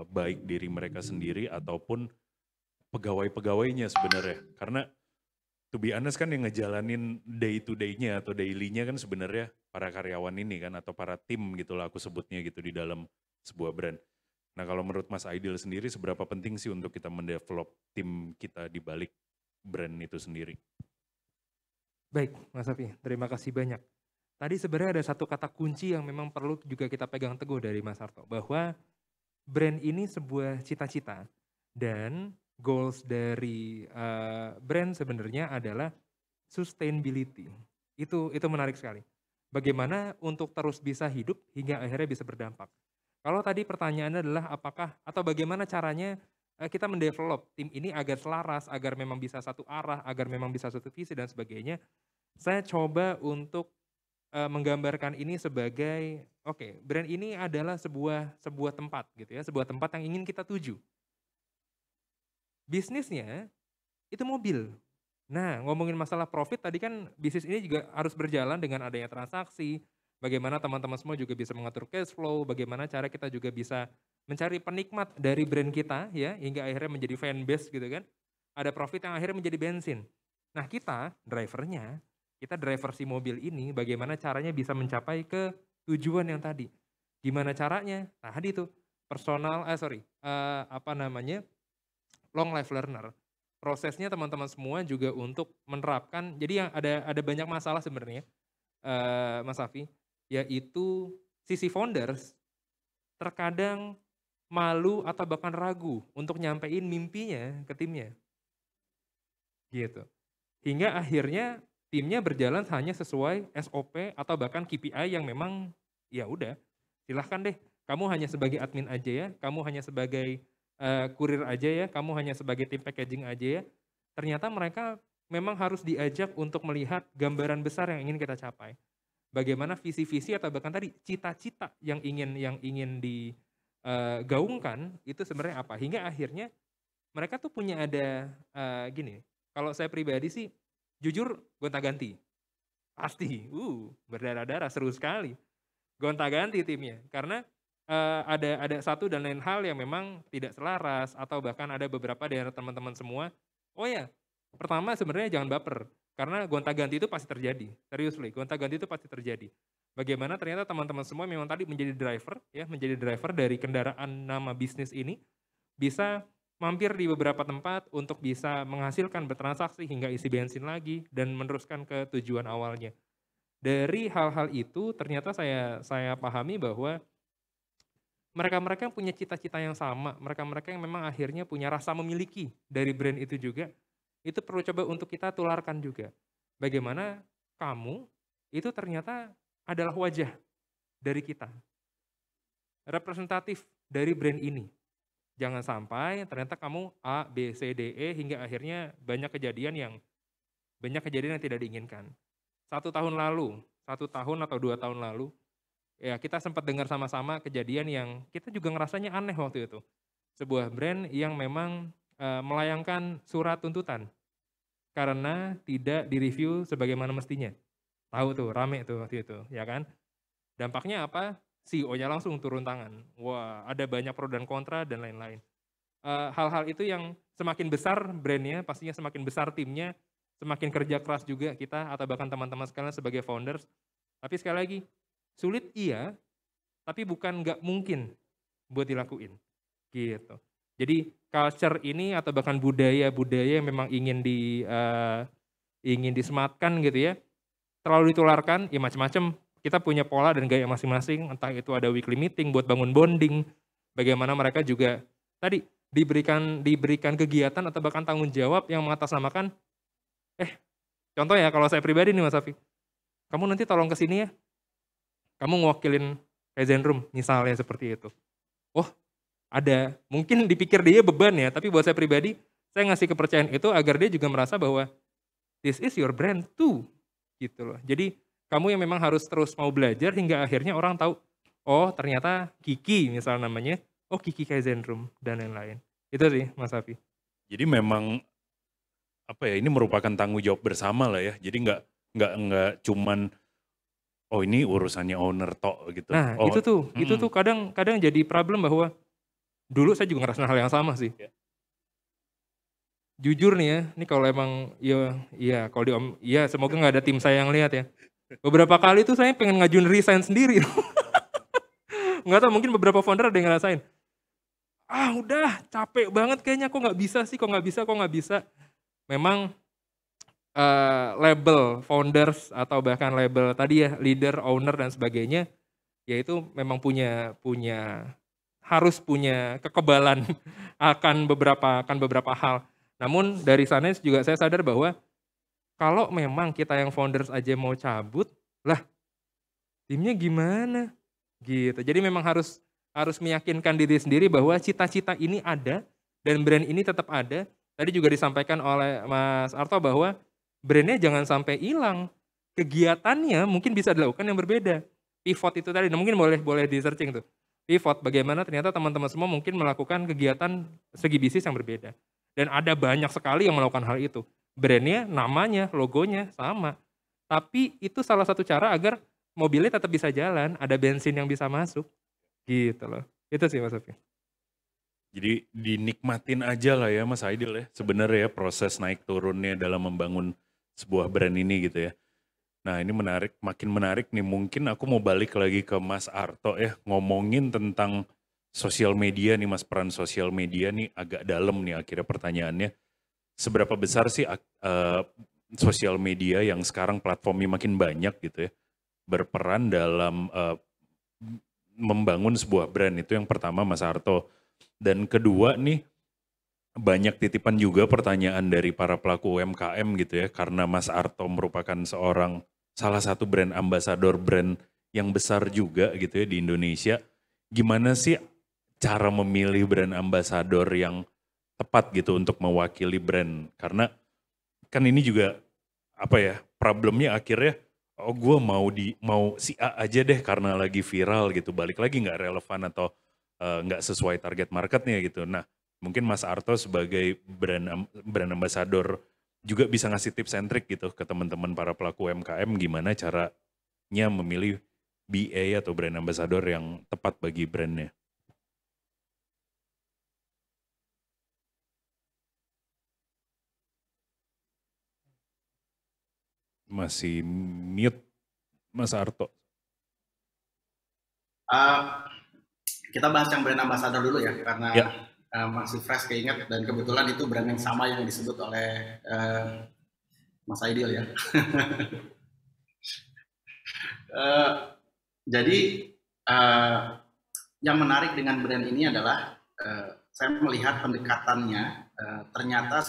baik diri mereka sendiri ataupun pegawai-pegawainya sebenarnya. Karena to be honest kan yang ngejalanin day to day-nya atau daily-nya kan sebenarnya para karyawan ini kan atau para tim gitu lah aku sebutnya gitu di dalam sebuah brand. Nah kalau menurut Mas Aidil sendiri seberapa penting sih untuk kita mendevelop tim kita di balik brand itu sendiri? Baik, Mas Safi, terima kasih banyak. Tadi sebenarnya ada satu kata kunci yang memang perlu juga kita pegang teguh dari Mas Harto, bahwa brand ini sebuah cita-cita dan goals dari brand sebenarnya adalah sustainability. Itu menarik sekali. Bagaimana untuk terus bisa hidup hingga akhirnya bisa berdampak. Kalau tadi pertanyaannya adalah apakah atau bagaimana caranya kita mendevelop tim ini agar selaras, agar memang bisa satu arah, agar memang bisa satu visi dan sebagainya. Saya coba untuk menggambarkan ini sebagai brand ini adalah sebuah tempat gitu ya, sebuah tempat yang ingin kita tuju. Bisnisnya itu mobil. Nah, ngomongin masalah profit tadi kan bisnis ini juga harus berjalan dengan adanya transaksi, bagaimana teman-teman semua juga bisa mengatur cash flow, bagaimana cara kita juga bisa mencari penikmat dari brand kita ya hingga akhirnya menjadi fan base gitu kan. Ada profit yang akhirnya menjadi bensin. Nah, kita driver si mobil ini bagaimana caranya bisa mencapai ke tujuan yang tadi. Gimana caranya? Nah, tadi itu long life learner. Prosesnya teman-teman semua juga untuk menerapkan. Jadi yang ada banyak masalah sebenarnya Mas Safi, yaitu sisi founders terkadang malu atau bahkan ragu untuk nyampein mimpinya ke timnya. Gitu. Hingga akhirnya timnya berjalan hanya sesuai SOP atau bahkan KPI yang memang ya udah, silahkan deh, kamu hanya sebagai admin aja ya, kamu hanya sebagai kurir aja ya, kamu hanya sebagai tim packaging aja ya. Ternyata mereka memang harus diajak untuk melihat gambaran besar yang ingin kita capai. Bagaimana visi-visi atau bahkan tadi cita-cita yang ingin digaungkan itu sebenarnya apa. Hingga akhirnya mereka tuh punya ada gini, kalau saya pribadi sih jujur gonta-ganti. Pasti, berdarah-darah, seru sekali. gonta-ganti timnya karena ada satu dan lain hal yang memang tidak selaras atau bahkan ada beberapa dari teman-teman semua. Oh ya, pertama sebenarnya jangan baper karena gonta-ganti itu pasti terjadi. Seriously, gonta-ganti itu pasti terjadi. Bagaimana ternyata teman-teman semua memang tadi menjadi driver dari kendaraan nama bisnis ini bisa mampir di beberapa tempat untuk bisa menghasilkan bertransaksi hingga isi bensin lagi dan meneruskan ke tujuan awalnya. Dari hal-hal itu ternyata saya pahami bahwa mereka-mereka yang punya cita-cita yang sama, mereka-mereka yang memang akhirnya punya rasa memiliki dari brand itu juga, itu perlu coba untuk kita tularkan juga. Bagaimana kamu itu ternyata adalah wajah dari kita, representatif dari brand ini. Jangan sampai ternyata kamu A, B, C, D, E hingga akhirnya banyak kejadian yang tidak diinginkan. 1 tahun lalu, 1 tahun atau 2 tahun lalu, ya kita sempat dengar sama-sama kejadian yang kita juga ngerasanya aneh waktu itu. Sebuah brand yang memang melayangkan surat tuntutan karena tidak direview sebagaimana mestinya. Tahu tuh, rame tuh waktu itu, ya kan? Dampaknya apa? CEO-nya langsung turun tangan. Wah, ada banyak pro dan kontra dan lain-lain. Hal-hal itu yang semakin besar brandnya, pastinya semakin besar timnya, semakin kerja keras juga kita atau bahkan teman-teman sekalian sebagai founders. Tapi sekali lagi, sulit iya, tapi bukan nggak mungkin buat dilakuin, gitu. Jadi culture ini atau bahkan budaya-budaya yang memang ingin disematkan gitu ya, terlalu ditularkan, ya macam-macam. Kita punya pola dan gaya masing-masing, entah itu ada weekly meeting buat bangun bonding, bagaimana mereka juga tadi diberikan kegiatan atau bahkan tanggung jawab yang mengatasnamakan, contoh ya kalau saya pribadi nih Mas Safi, kamu nanti tolong kesini ya, kamu ngewakilin Kaizen Room, misalnya seperti itu. Oh, ada, mungkin dipikir dia beban ya, tapi buat saya pribadi, saya ngasih kepercayaan itu agar dia juga merasa bahwa this is your brand too, gitu loh. Jadi kamu yang memang harus terus mau belajar hingga akhirnya orang tahu, oh ternyata Kiki misalnya namanya, oh Kiki Kaizen Room, dan lain-lain. Itu sih Mas Safi. Jadi memang, ini merupakan tanggung jawab bersama lah ya, jadi nggak cuman oh ini urusannya owner tok gitu. Nah itu tuh kadang jadi problem bahwa dulu saya juga ngerasain hal yang sama sih. Jujur nih ya, ini kalau emang kalau semoga nggak ada tim saya yang lihat ya. Beberapa kali tuh saya pengen ngajuin resign sendiri. Nggak tahu mungkin beberapa founder ada yang ngerasain. Udah capek banget kayaknya, kok nggak bisa. Memang label founders atau bahkan label tadi ya leader, owner dan sebagainya, yaitu memang harus punya kekebalan akan beberapa hal. Namun dari sana juga saya sadar bahwa kalau memang kita yang founders aja mau cabut, lah timnya gimana? Gitu. Jadi memang harus meyakinkan diri sendiri bahwa cita-cita ini ada dan brand ini tetap ada. Tadi juga disampaikan oleh Mas Arto bahwa brandnya jangan sampai hilang. Kegiatannya mungkin bisa dilakukan yang berbeda. Pivot itu tadi, mungkin boleh di searching tuh. Pivot, bagaimana ternyata teman-teman semua mungkin melakukan kegiatan segi bisnis yang berbeda. Dan ada banyak sekali yang melakukan hal itu. Brandnya, namanya, logonya sama. Tapi itu salah satu cara agar mobilnya tetap bisa jalan, ada bensin yang bisa masuk. Gitu loh. Itu sih Mas Sofi. Jadi dinikmatin aja lah ya Mas Aidil ya, sebenarnya ya proses naik turunnya dalam membangun sebuah brand ini gitu ya. Nah ini makin menarik nih, mungkin aku mau balik lagi ke Mas Arto ya, ngomongin tentang sosial media nih Mas, peran sosial media nih agak dalam nih akhirnya pertanyaannya. Seberapa besar sih sosial media yang sekarang platformnya makin banyak gitu ya, berperan dalam membangun sebuah brand, itu yang pertama Mas Arto. Dan kedua nih, banyak titipan juga pertanyaan dari para pelaku UMKM gitu ya, karena Mas Arto merupakan salah satu brand ambassador brand yang besar juga gitu ya di Indonesia. Gimana sih cara memilih brand ambassador yang tepat gitu untuk mewakili brand? Karena kan ini juga problemnya akhirnya, gue mau si A aja deh karena lagi viral gitu, balik lagi nggak relevan atau nggak sesuai target marketnya gitu. Nah mungkin Mas Arto sebagai brand ambassador juga bisa ngasih tips and trick gitu ke teman-teman para pelaku UMKM gimana caranya memilih BA atau brand ambassador yang tepat bagi brandnya? Masih mute Mas Arto. Kita bahas yang brand ambassador dulu ya, karena masih fresh keinget, dan kebetulan itu brand yang sama yang disebut oleh Mas Aidil ya. Jadi yang menarik dengan brand ini adalah saya melihat pendekatannya ternyata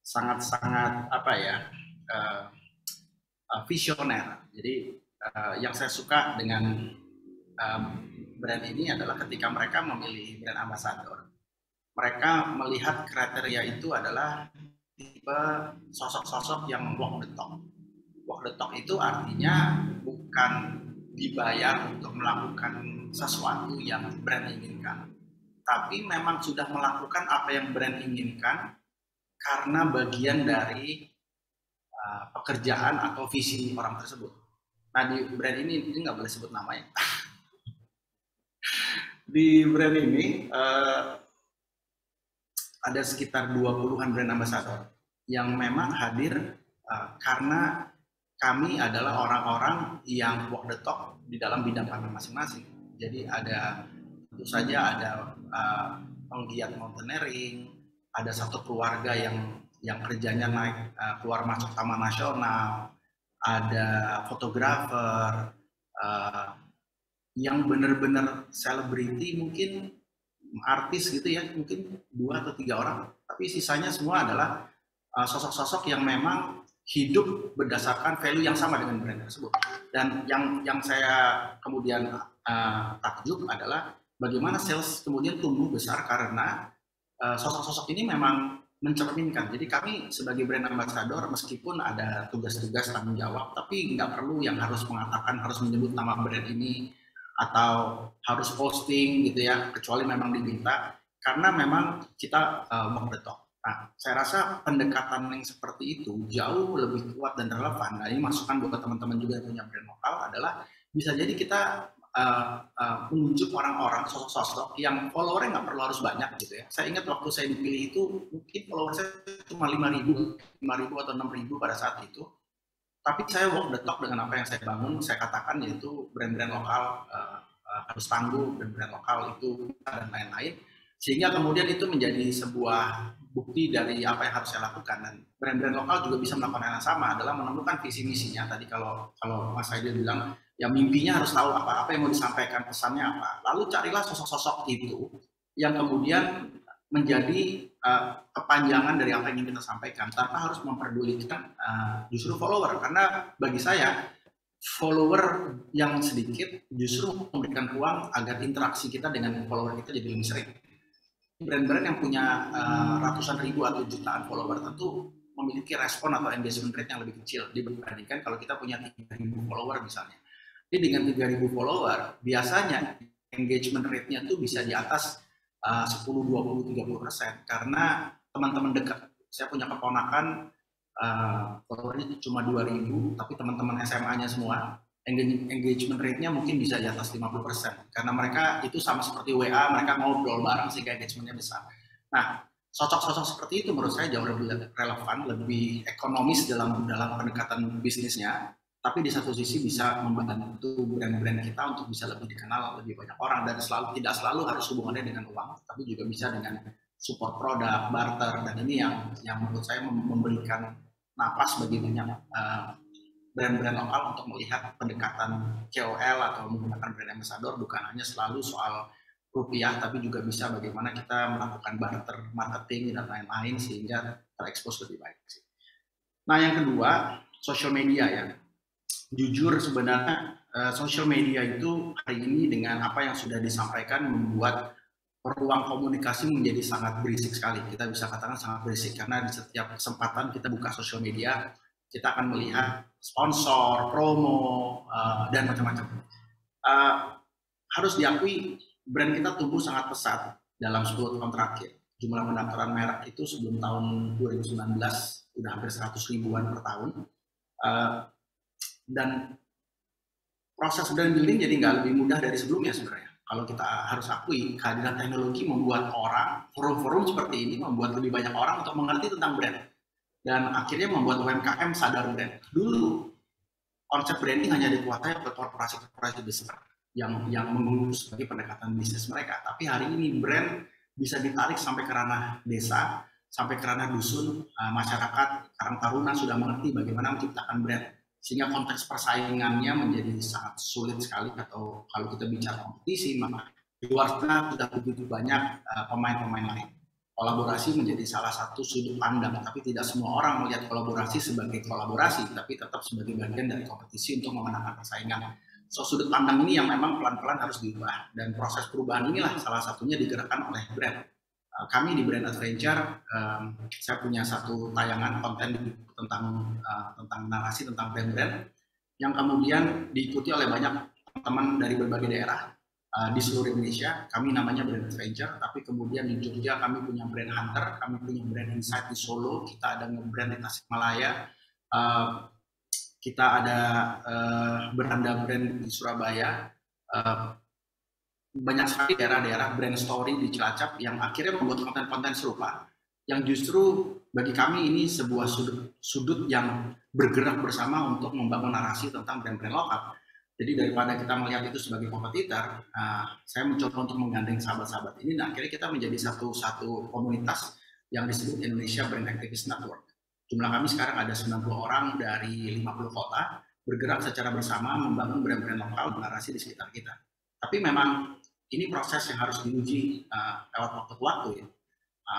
sangat-sangat apa ya, visioner. Jadi yang saya suka dengan brand ini adalah ketika mereka memilih brand ambassador, mereka melihat kriteria itu adalah tipe sosok-sosok yang walk the talk. Walk the talk itu artinya bukan dibayar untuk melakukan sesuatu yang brand inginkan, tapi memang sudah melakukan apa yang brand inginkan karena bagian dari pekerjaan atau visi orang tersebut. Nah, di brand ini nggak boleh sebut namanya. Di brand ini ada sekitar 20-an brand ambassador yang memang hadir karena kami adalah orang-orang yang walk the talk di dalam bidang kami masing-masing. Jadi tentu saja ada penggiat mountaineering, ada satu keluarga yang kerjanya naik keluar masuk Taman Nasional, ada fotografer, yang benar-benar selebriti, mungkin artis gitu ya, mungkin 2 atau 3 orang, tapi sisanya semua adalah sosok-sosok yang memang hidup berdasarkan value yang sama dengan brand tersebut. Dan yang saya kemudian takjub adalah bagaimana sales kemudian tumbuh besar karena sosok-sosok ini memang mencerminkan. Jadi kami sebagai brand ambassador, meskipun ada tugas-tugas tanggung jawab, tapi nggak perlu yang harus mengatakan, harus menyebut nama brand ini, atau harus posting gitu ya, kecuali memang diminta, karena memang kita walk the talk. Nah, saya rasa pendekatan yang seperti itu jauh lebih kuat dan relevan. Nah, ini masukan buat teman-teman juga yang punya brand lokal adalah bisa jadi kita menunjuk orang-orang, sosok-sosok yang followernya nggak perlu harus banyak gitu ya. Saya ingat waktu saya dipilih itu mungkin follower saya cuma 5.000 atau 6.000 pada saat itu. Tapi saya walk the talk dengan apa yang saya bangun, saya katakan yaitu brand-brand lokal harus tangguh, brand-brand lokal itu dan lain-lain. Sehingga kemudian itu menjadi sebuah bukti dari apa yang harus saya lakukan. Dan brand-brand lokal juga bisa melakukan hal yang sama, adalah menemukan visi misinya. Tadi kalau Mas Aidil bilang, ya mimpinya harus tahu apa yang mau disampaikan, pesannya apa. Lalu carilah sosok-sosok itu yang kemudian menjadi kepanjangan dari apa yang ingin kita sampaikan, tanpa harus memperdulikan justru follower. Karena bagi saya, follower yang sedikit justru memberikan ruang agar interaksi kita dengan follower kita jadi lebih sering. Brand-brand yang punya ratusan ribu atau jutaan follower tentu memiliki respon atau engagement rate yang lebih kecil dibandingkan kalau kita punya 3.000 follower misalnya. Jadi dengan 3.000 follower, biasanya engagement rate-nya tuh bisa di atas 10, 20, 30%. Karena teman-teman dekat, saya punya keponakan, followernya cuma 2.000, tapi teman-teman SMA-nya semua, engagement rate-nya mungkin bisa di atas 50%. Karena mereka itu sama seperti WA, mereka ngobrol bareng sehingga engagement-nya besar. Nah, sosok-sosok seperti itu menurut saya jauh lebih relevan, lebih ekonomis dalam pendekatan bisnisnya, tapi di satu sisi bisa membantu brand-brand kita untuk bisa lebih dikenal lebih banyak orang, dan tidak selalu harus hubungannya dengan uang, tapi juga bisa dengan support produk, barter, dan ini yang menurut saya memberikan napas bagi banyak brand-brand lokal untuk melihat pendekatan KOL atau menggunakan brand ambassador bukan hanya selalu soal rupiah, tapi juga bisa bagaimana kita melakukan barter, marketing, dan lain-lain sehingga terekspos lebih baik. Nah, yang kedua, social media ya. Jujur sebenarnya social media itu hari ini dengan apa yang sudah disampaikan membuat ruang komunikasi menjadi sangat berisik sekali. Kita bisa katakan sangat berisik karena di setiap kesempatan kita buka social media, kita akan melihat sponsor, promo, dan macam-macam. Harus diakui brand kita tumbuh sangat pesat dalam 10 tahun terakhir. Jumlah pendaftaran merek itu sebelum tahun 2019 udah hampir 100 ribuan per tahun. Dan proses brand building jadi nggak lebih mudah dari sebelumnya sebenarnya. Kalau kita harus akui, kehadiran teknologi membuat orang, forum-forum seperti ini membuat lebih banyak orang untuk mengerti tentang brand. Dan akhirnya membuat UMKM sadar brand. Dulu, konsep branding hanya dikuasai oleh korporasi-korporasi besar yang mengurus sebagai pendekatan bisnis mereka. Tapi hari ini brand bisa ditarik sampai ke ranah desa, sampai ke ranah dusun, masyarakat, Karang Taruna sudah mengerti bagaimana menciptakan brand. Sehingga konteks persaingannya menjadi sangat sulit sekali, atau kalau kita bicara kompetisi, maka di luar sana sudah begitu banyak pemain-pemain lain. Kolaborasi menjadi salah satu sudut pandang, tapi tidak semua orang melihat kolaborasi sebagai kolaborasi, tapi tetap sebagai bagian dari kompetisi untuk memenangkan persaingan. So, sudut pandang ini yang memang pelan-pelan harus diubah, dan proses perubahan inilah salah satunya digerakkan oleh brand. Kami di Brand Adventure, saya punya satu tayangan konten tentang narasi tentang brand-brand yang kemudian diikuti oleh banyak teman dari berbagai daerah di seluruh Indonesia. Kami namanya Brand Adventure, tapi kemudian di Jogja kami punya Brand Hunter, kami punya Brand Insight di Solo, kita ada nge-brand di Tasikmalaya, kita ada beranda brand di Surabaya. Banyak sekali daerah-daerah brand story di Cilacap yang akhirnya membuat konten-konten serupa yang justru bagi kami ini sebuah sudut yang bergerak bersama untuk membangun narasi tentang brand-brand lokal. Jadi daripada kita melihat itu sebagai kompetitor, saya mencoba untuk menggandeng sahabat-sahabat ini, dan akhirnya kita menjadi satu komunitas yang disebut Indonesia Brand Activist Network. Jumlah kami sekarang ada 90 orang dari 50 kota, bergerak secara bersama membangun brand-brand lokal narasi di sekitar kita. Tapi memang ini proses yang harus diuji lewat waktu ke waktu ya.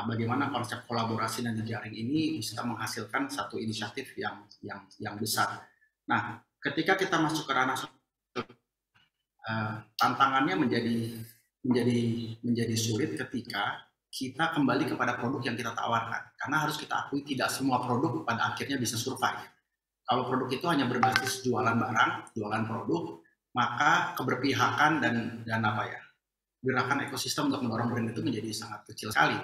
Bagaimana konsep kolaborasi dan jejaring ini bisa menghasilkan satu inisiatif yang besar. Nah, ketika kita masuk ke ranah tantangannya menjadi sulit ketika kita kembali kepada produk yang kita tawarkan. Karena harus kita akui tidak semua produk pada akhirnya bisa survive. Kalau produk itu hanya berbasis jualan barang, jualan produk, maka keberpihakan dan gerakan ekosistem untuk mendorong brand itu menjadi sangat kecil sekali.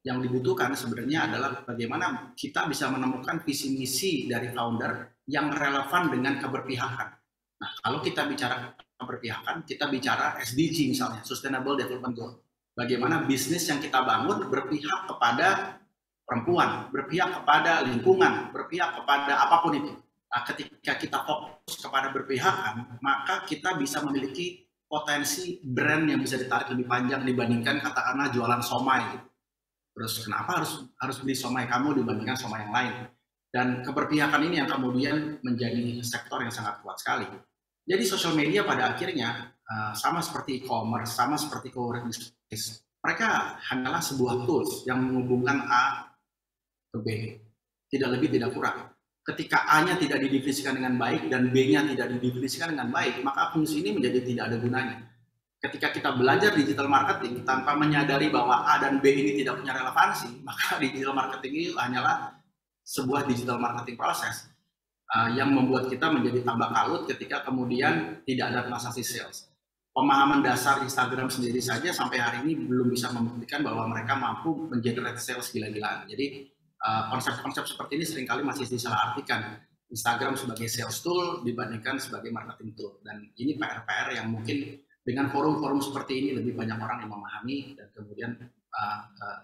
Yang dibutuhkan sebenarnya adalah bagaimana kita bisa menemukan visi misi dari founder yang relevan dengan keberpihakan. Nah, kalau kita bicara keberpihakan, kita bicara SDG misalnya, Sustainable Development Goal. Bagaimana bisnis yang kita bangun berpihak kepada perempuan, berpihak kepada lingkungan, berpihak kepada apapun itu. Nah, ketika kita fokus kepada berpihakan, maka kita bisa memiliki potensi brand yang bisa ditarik lebih panjang dibandingkan katakanlah jualan somai. Terus kenapa harus beli somai kamu dibandingkan somai yang lain? Dan keberpihakan ini yang kemudian menjadi sektor yang sangat kuat sekali. Jadi sosial media pada akhirnya sama seperti e-commerce, sama seperti co-working space. Mereka hanyalah sebuah tools yang menghubungkan A ke B. Tidak lebih, tidak kurang. Ketika A-nya tidak didefinisikan dengan baik dan B-nya tidak didefinisikan dengan baik, maka fungsi ini menjadi tidak ada gunanya. Ketika kita belajar digital marketing tanpa menyadari bahwa A dan B ini tidak punya relevansi, maka digital marketing ini hanyalah sebuah digital marketing proses yang membuat kita menjadi tambah kalut ketika kemudian tidak ada transaksi sales. Pemahaman dasar Instagram sendiri saja sampai hari ini belum bisa membuktikan bahwa mereka mampu mengenerate sales gila-gilaan. Jadi konsep-konsep seperti ini seringkali masih disalahartikan. Instagram sebagai sales tool dibandingkan sebagai marketing tool. Dan ini PR-PR yang mungkin dengan forum-forum seperti ini lebih banyak orang yang memahami dan kemudian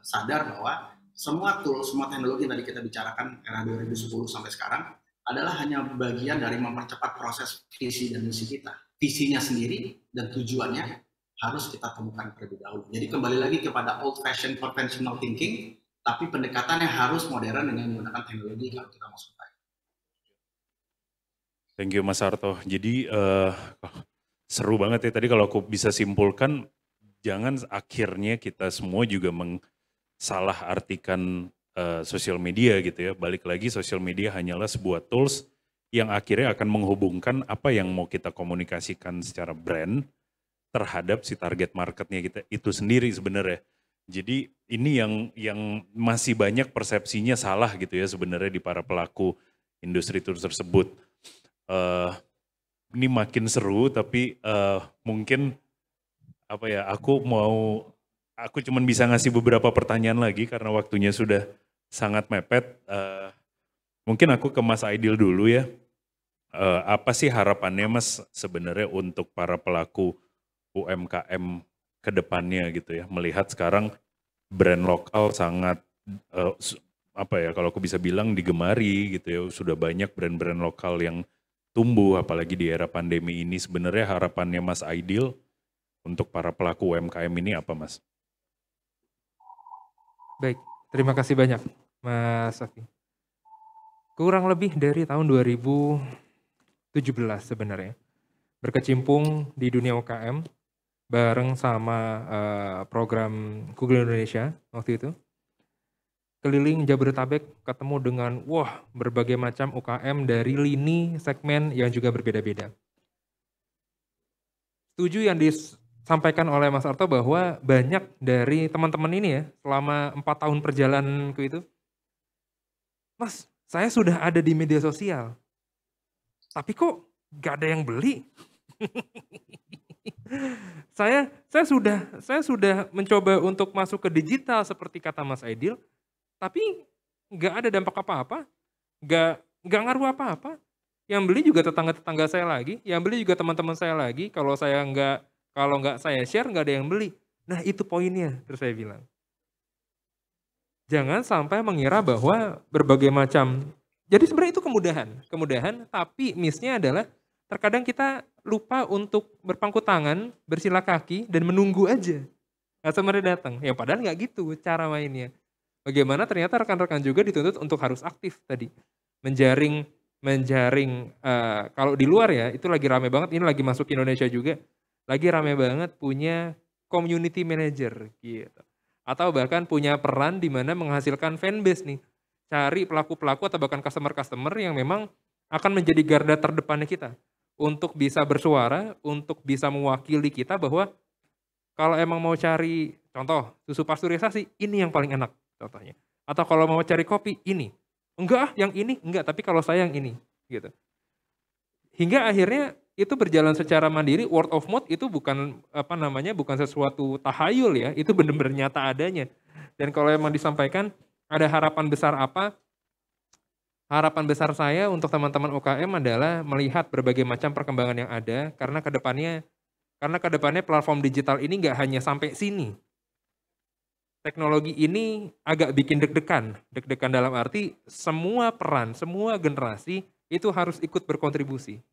sadar bahwa semua tool, semua teknologi yang tadi kita bicarakan era 2010 sampai sekarang adalah hanya bagian dari mempercepat proses visi dan misi kita. Visinya sendiri dan tujuannya harus kita temukan terlebih dahulu. Jadi kembali lagi kepada old fashion conventional thinking, tapi pendekatannya harus modern dengan menggunakan teknologi kalau kita mau survive. Thank you Mas Harto. Jadi seru banget ya tadi kalau aku bisa simpulkan, jangan akhirnya kita semua juga salah artikan sosial media gitu ya. Balik lagi sosial media hanyalah sebuah tools yang akhirnya akan menghubungkan apa yang mau kita komunikasikan secara brand terhadap si target marketnya kita itu sendiri sebenarnya. Jadi ini yang masih banyak persepsinya salah gitu ya sebenarnya di para pelaku industri tersebut. Ini makin seru tapi mungkin apa ya, aku cuma bisa ngasih beberapa pertanyaan lagi karena waktunya sudah sangat mepet. Mungkin aku ke Mas Aidil dulu ya. Apa sih harapannya Mas sebenarnya untuk para pelaku UMKM ke depannya gitu ya, melihat sekarang brand lokal sangat apa ya, kalau aku bisa bilang digemari gitu ya, sudah banyak brand-brand lokal yang tumbuh apalagi di era pandemi ini. Sebenarnya harapannya Mas Aidil untuk para pelaku UMKM ini apa Mas? Baik, terima kasih banyak Mas Safi. Kurang lebih dari tahun 2017 sebenarnya berkecimpung di dunia UKM bareng sama program Google Indonesia waktu itu. Keliling Jabodetabek ketemu dengan berbagai macam UKM dari lini segmen yang juga berbeda-beda. Setuju yang disampaikan oleh Mas Arto bahwa banyak dari teman-teman ini ya selama 4 tahun perjalananku itu, Mas, saya sudah ada di media sosial, tapi kok gak ada yang beli? saya sudah mencoba untuk masuk ke digital seperti kata Mas Aidil, tapi nggak ada dampak apa-apa, nggak ngaruh apa-apa. Yang beli juga tetangga-tetangga saya lagi, yang beli juga teman-teman saya lagi. Kalau nggak saya share, nggak ada yang beli. Nah itu poinnya, terus saya bilang. Jangan sampai mengira bahwa berbagai macam. Jadi sebenarnya itu kemudahan. Tapi miss-nya adalah terkadang kita lupa untuk berpangku tangan, bersila kaki, dan menunggu aja. Customer datang. Ya padahal nggak gitu cara mainnya. Bagaimana ternyata rekan-rekan juga dituntut untuk harus aktif tadi. Menjaring kalau di luar ya, itu lagi rame banget, ini lagi masuk Indonesia juga. Lagi rame banget punya community manager gitu. Atau bahkan punya peran di mana menghasilkan fanbase nih. Cari pelaku-pelaku atau bahkan customer-customer yang memang akan menjadi garda terdepannya kita. Untuk bisa bersuara, untuk bisa mewakili kita bahwa kalau emang mau cari, contoh susu pasteurisasi, ini yang paling enak contohnya. Atau kalau mau cari kopi, ini. Enggak, yang ini enggak, tapi kalau saya yang ini gitu. Hingga akhirnya itu berjalan secara mandiri, word of mouth itu bukan bukan sesuatu tahayul ya, itu benar-benar nyata adanya. Dan kalau emang disampaikan ada harapan besar apa? Harapan besar saya untuk teman-teman UKM adalah melihat berbagai macam perkembangan yang ada karena kedepannya platform digital ini nggak hanya sampai sini. Teknologi ini agak bikin deg-degan dalam arti semua peran, semua generasi itu harus ikut berkontribusi.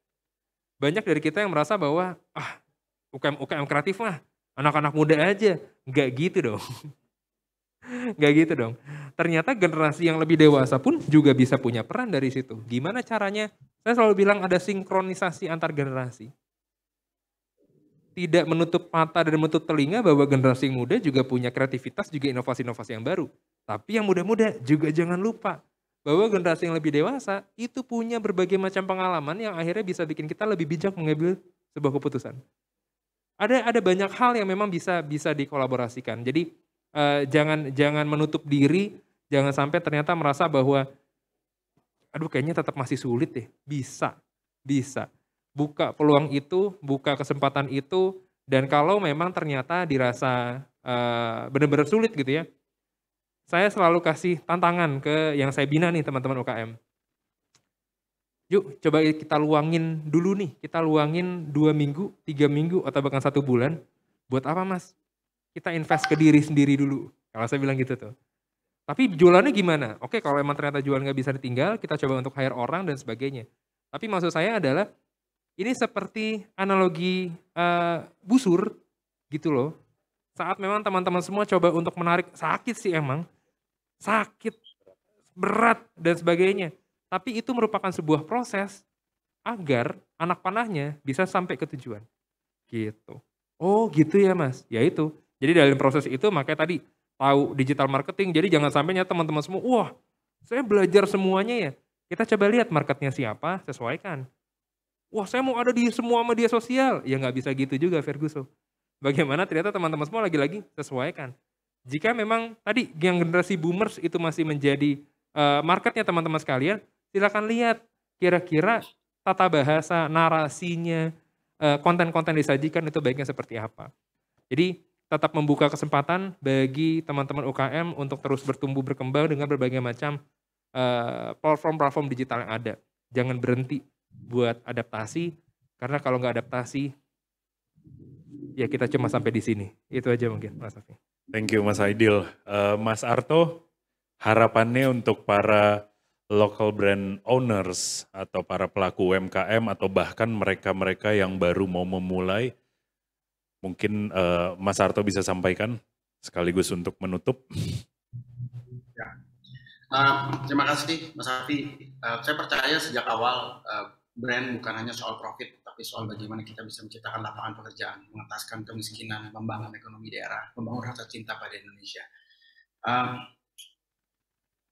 Banyak dari kita yang merasa bahwa UKM kreatif mah anak-anak muda aja, nggak gitu dong. Nggak gitu dong. Ternyata generasi yang lebih dewasa pun juga bisa punya peran dari situ. Gimana caranya? Saya selalu bilang ada sinkronisasi antar generasi. Tidak menutup mata dan menutup telinga bahwa generasi muda juga punya kreativitas, juga inovasi-inovasi yang baru. Tapi yang muda-muda juga jangan lupa bahwa generasi yang lebih dewasa itu punya berbagai macam pengalaman yang akhirnya bisa bikin kita lebih bijak mengambil sebuah keputusan. Ada banyak hal yang memang bisa dikolaborasikan. Jadi jangan menutup diri, jangan sampai ternyata merasa bahwa kayaknya tetap masih sulit deh. Bisa. Buka peluang itu, buka kesempatan itu, dan kalau memang ternyata dirasa benar-benar sulit gitu ya, saya selalu kasih tantangan ke yang saya bina nih teman-teman UKM. Yuk coba kita luangin dulu nih, kita luangin 2 minggu, 3 minggu, atau bahkan 1 bulan. Buat apa Mas? Kita invest ke diri sendiri dulu, kalau saya bilang gitu tuh. Tapi jualannya gimana? Oke, kalau emang ternyata jualan nggak bisa ditinggal, kita coba untuk hire orang dan sebagainya. Tapi maksud saya adalah, ini seperti analogi busur gitu loh. Saat memang teman-teman semua coba untuk menarik, sakit sih emang. Sakit, berat dan sebagainya. Tapi itu merupakan sebuah proses agar anak panahnya bisa sampai ke tujuan. Gitu. Oh gitu ya Mas, ya itu. Jadi dalam proses itu makanya tadi tahu digital marketing, jadi jangan sampainya teman-teman semua, wah saya belajar semuanya ya. Kita coba lihat marketnya siapa, sesuaikan. Wah saya mau ada di semua media sosial, ya nggak bisa gitu juga Ferguson. Bagaimana ternyata teman-teman semua lagi-lagi sesuaikan. Jika memang tadi yang generasi boomers itu masih menjadi marketnya teman-teman sekalian, silakan lihat kira-kira tata bahasa, narasinya, konten-konten disajikan itu baiknya seperti apa. Jadi tetap membuka kesempatan bagi teman-teman UKM untuk terus bertumbuh berkembang dengan berbagai macam platform-platform digital yang ada. Jangan berhenti buat adaptasi, karena kalau nggak adaptasi, ya kita cuma sampai di sini. Itu aja mungkin Mas Safi. Thank you Mas Aidil. Mas Arto, harapannya untuk para local brand owners atau para pelaku UMKM atau bahkan mereka-mereka yang baru mau memulai, mungkin Mas Arto bisa sampaikan sekaligus untuk menutup. Ya. Terima kasih Mas Safi. Saya percaya sejak awal brand bukan hanya soal profit, tapi soal bagaimana kita bisa menciptakan lapangan pekerjaan, mengentaskan kemiskinan, membangun ekonomi daerah, membangun rasa cinta pada Indonesia.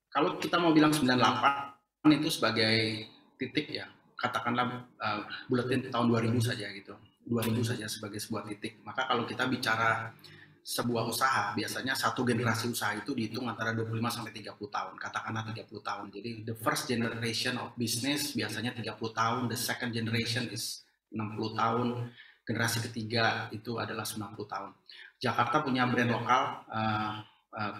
Kalau kita mau bilang 98 itu sebagai titik ya, katakanlah buletin tahun 2000 saja gitu, 2000 saja sebagai sebuah titik. Maka kalau kita bicara sebuah usaha, biasanya satu generasi usaha itu dihitung antara 25 sampai 30 tahun, katakanlah 30 tahun. Jadi the first generation of business biasanya 30 tahun, the second generation is 60 tahun, generasi ketiga itu adalah 90 tahun. Jakarta punya brand lokal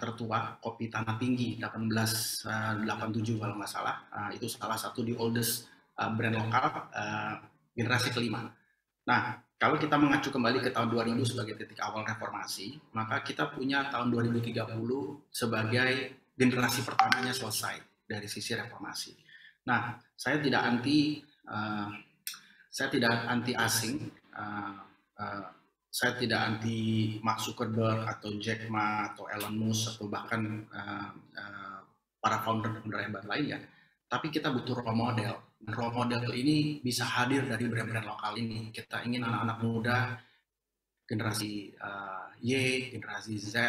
tertua, Kopi Tanah Tinggi, 1887 kalau nggak salah. Itu salah satu the oldest brand lokal generasi kelima. Nah, kalau kita mengacu kembali ke tahun 2000 sebagai titik awal reformasi, maka kita punya tahun 2030 sebagai generasi pertamanya selesai dari sisi reformasi. Nah, saya tidak anti asing, saya tidak anti Mark Zuckerberg atau Jack Ma atau Elon Musk atau bahkan para founder hebat lainnya, tapi kita butuh role model. Role model ini bisa hadir dari brand-brand lokal ini. Kita ingin anak-anak muda, generasi Y, generasi Z,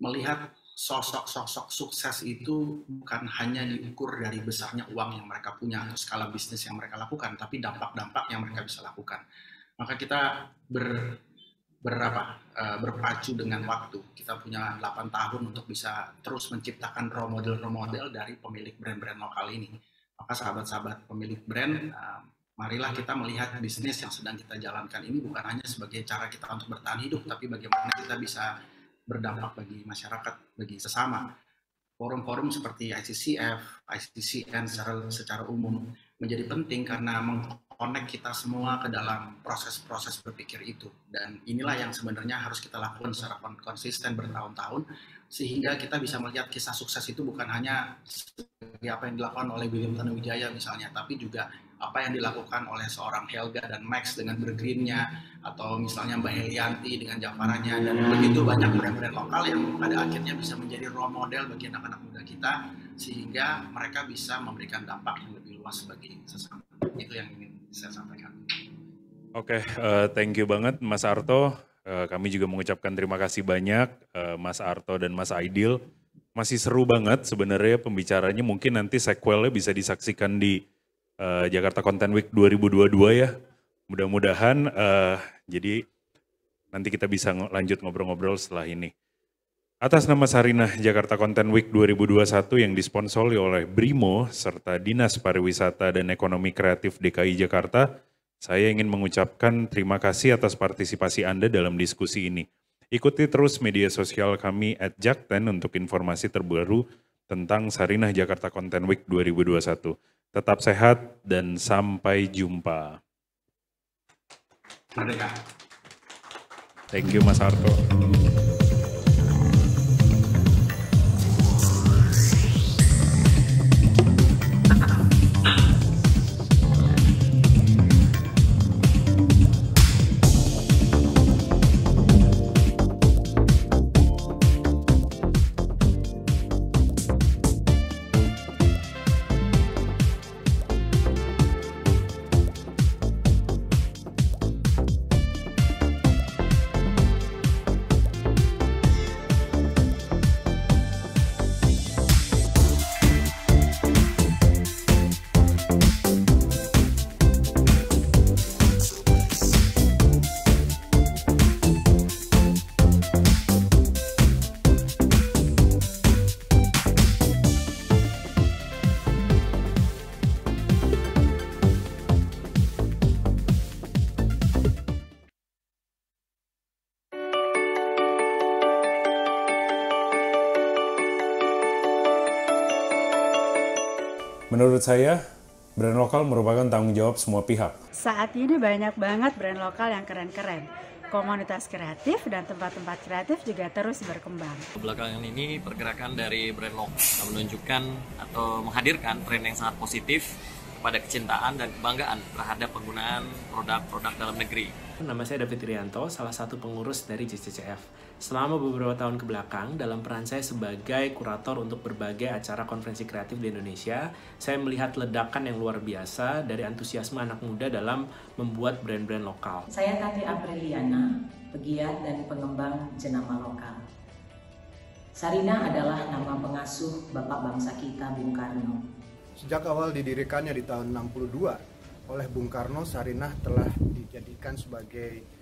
melihat sosok-sosok sukses itu bukan hanya diukur dari besarnya uang yang mereka punya atau skala bisnis yang mereka lakukan, tapi dampak-dampak yang mereka bisa lakukan. Maka kita berpacu dengan waktu. Kita punya 8 tahun untuk bisa terus menciptakan role model dari pemilik brand-brand lokal ini. Maka sahabat-sahabat pemilik brand, marilah kita melihat bisnis yang sedang kita jalankan ini bukan hanya sebagai cara kita untuk bertahan hidup, tapi bagaimana kita bisa berdampak bagi masyarakat, bagi sesama. Forum-forum seperti ICCF, ICCN secara umum menjadi penting karena mengkonek kita semua ke dalam proses-proses berpikir itu. Dan inilah yang sebenarnya harus kita lakukan secara konsisten bertahun-tahun, sehingga kita bisa melihat kisah sukses itu bukan hanya sebagai apa yang dilakukan oleh William Tanuwijaya misalnya, tapi juga apa yang dilakukan oleh seorang Helga dan Max dengan Bergreennya, atau misalnya Mbak Helianti dengan Jafaranya, dan begitu banyak brand-brand lokal yang pada akhirnya bisa menjadi role model bagi anak-anak muda kita, sehingga mereka bisa memberikan dampak yang lebih luas bagi sesama. Itu yang ingin saya sampaikan. Oke, thank you banget Mas Arto. Kami juga mengucapkan terima kasih banyak Mas Arto dan Mas Aidil. Masih seru banget sebenarnya pembicaranya, mungkin nanti sequelnya bisa disaksikan di Jakarta Content Week 2022 ya. Mudah-mudahan jadi nanti kita bisa lanjut ngobrol-ngobrol setelah ini. Atas nama Sarinah Jakarta Content Week 2021 yang disponsori oleh Brimo serta Dinas Pariwisata dan Ekonomi Kreatif DKI Jakarta, saya ingin mengucapkan terima kasih atas partisipasi Anda dalam diskusi ini. Ikuti terus media sosial kami @jakten untuk informasi terbaru tentang Sarinah Jakarta Content Week 2021. Tetap sehat dan sampai jumpa. Merdeka. Thank you Mas Arto. Menurut saya, Brand lokal merupakan tanggung jawab semua pihak. Saat ini banyak banget brand lokal yang keren-keren. Komunitas kreatif dan tempat-tempat kreatif juga terus berkembang. Belakangan ini pergerakan dari brand lokal menunjukkan atau menghadirkan tren yang sangat positif pada kecintaan dan kebanggaan terhadap penggunaan produk-produk dalam negeri. Nama saya David Irianto, salah satu pengurus dari JCCF. Selama beberapa tahun kebelakang, dalam peran saya sebagai kurator untuk berbagai acara konferensi kreatif di Indonesia, saya melihat ledakan yang luar biasa dari antusiasme anak muda dalam membuat brand-brand lokal. Saya Tati Apriliana, pegiat dan pengembang jenama lokal. Sarinah adalah nama pengasuh Bapak bangsa kita, Bung Karno. Sejak awal didirikannya di tahun 62 oleh Bung Karno, Sarinah telah dijadikan sebagai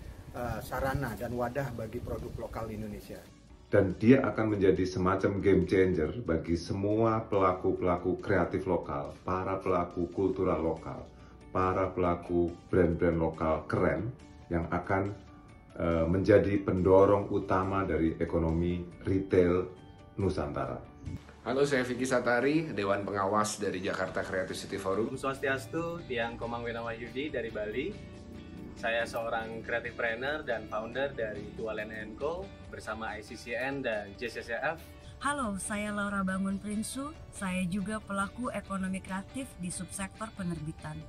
sarana dan wadah bagi produk lokal Indonesia. Dan dia akan menjadi semacam game changer bagi semua pelaku-pelaku kreatif lokal, para pelaku kultural lokal, para pelaku brand-brand lokal keren yang akan menjadi pendorong utama dari ekonomi retail Nusantara. Halo, saya Vicky Satari, Dewan Pengawas dari Jakarta Creative City Forum. Om Swastiastu, Tiang Komang Winawayudi dari Bali. Saya seorang creative planner dan founder dari Tualen & Co bersama ICCN dan JCCF. Halo, saya Laura Bangun Prinsu. Saya juga pelaku ekonomi kreatif di subsektor penerbitan.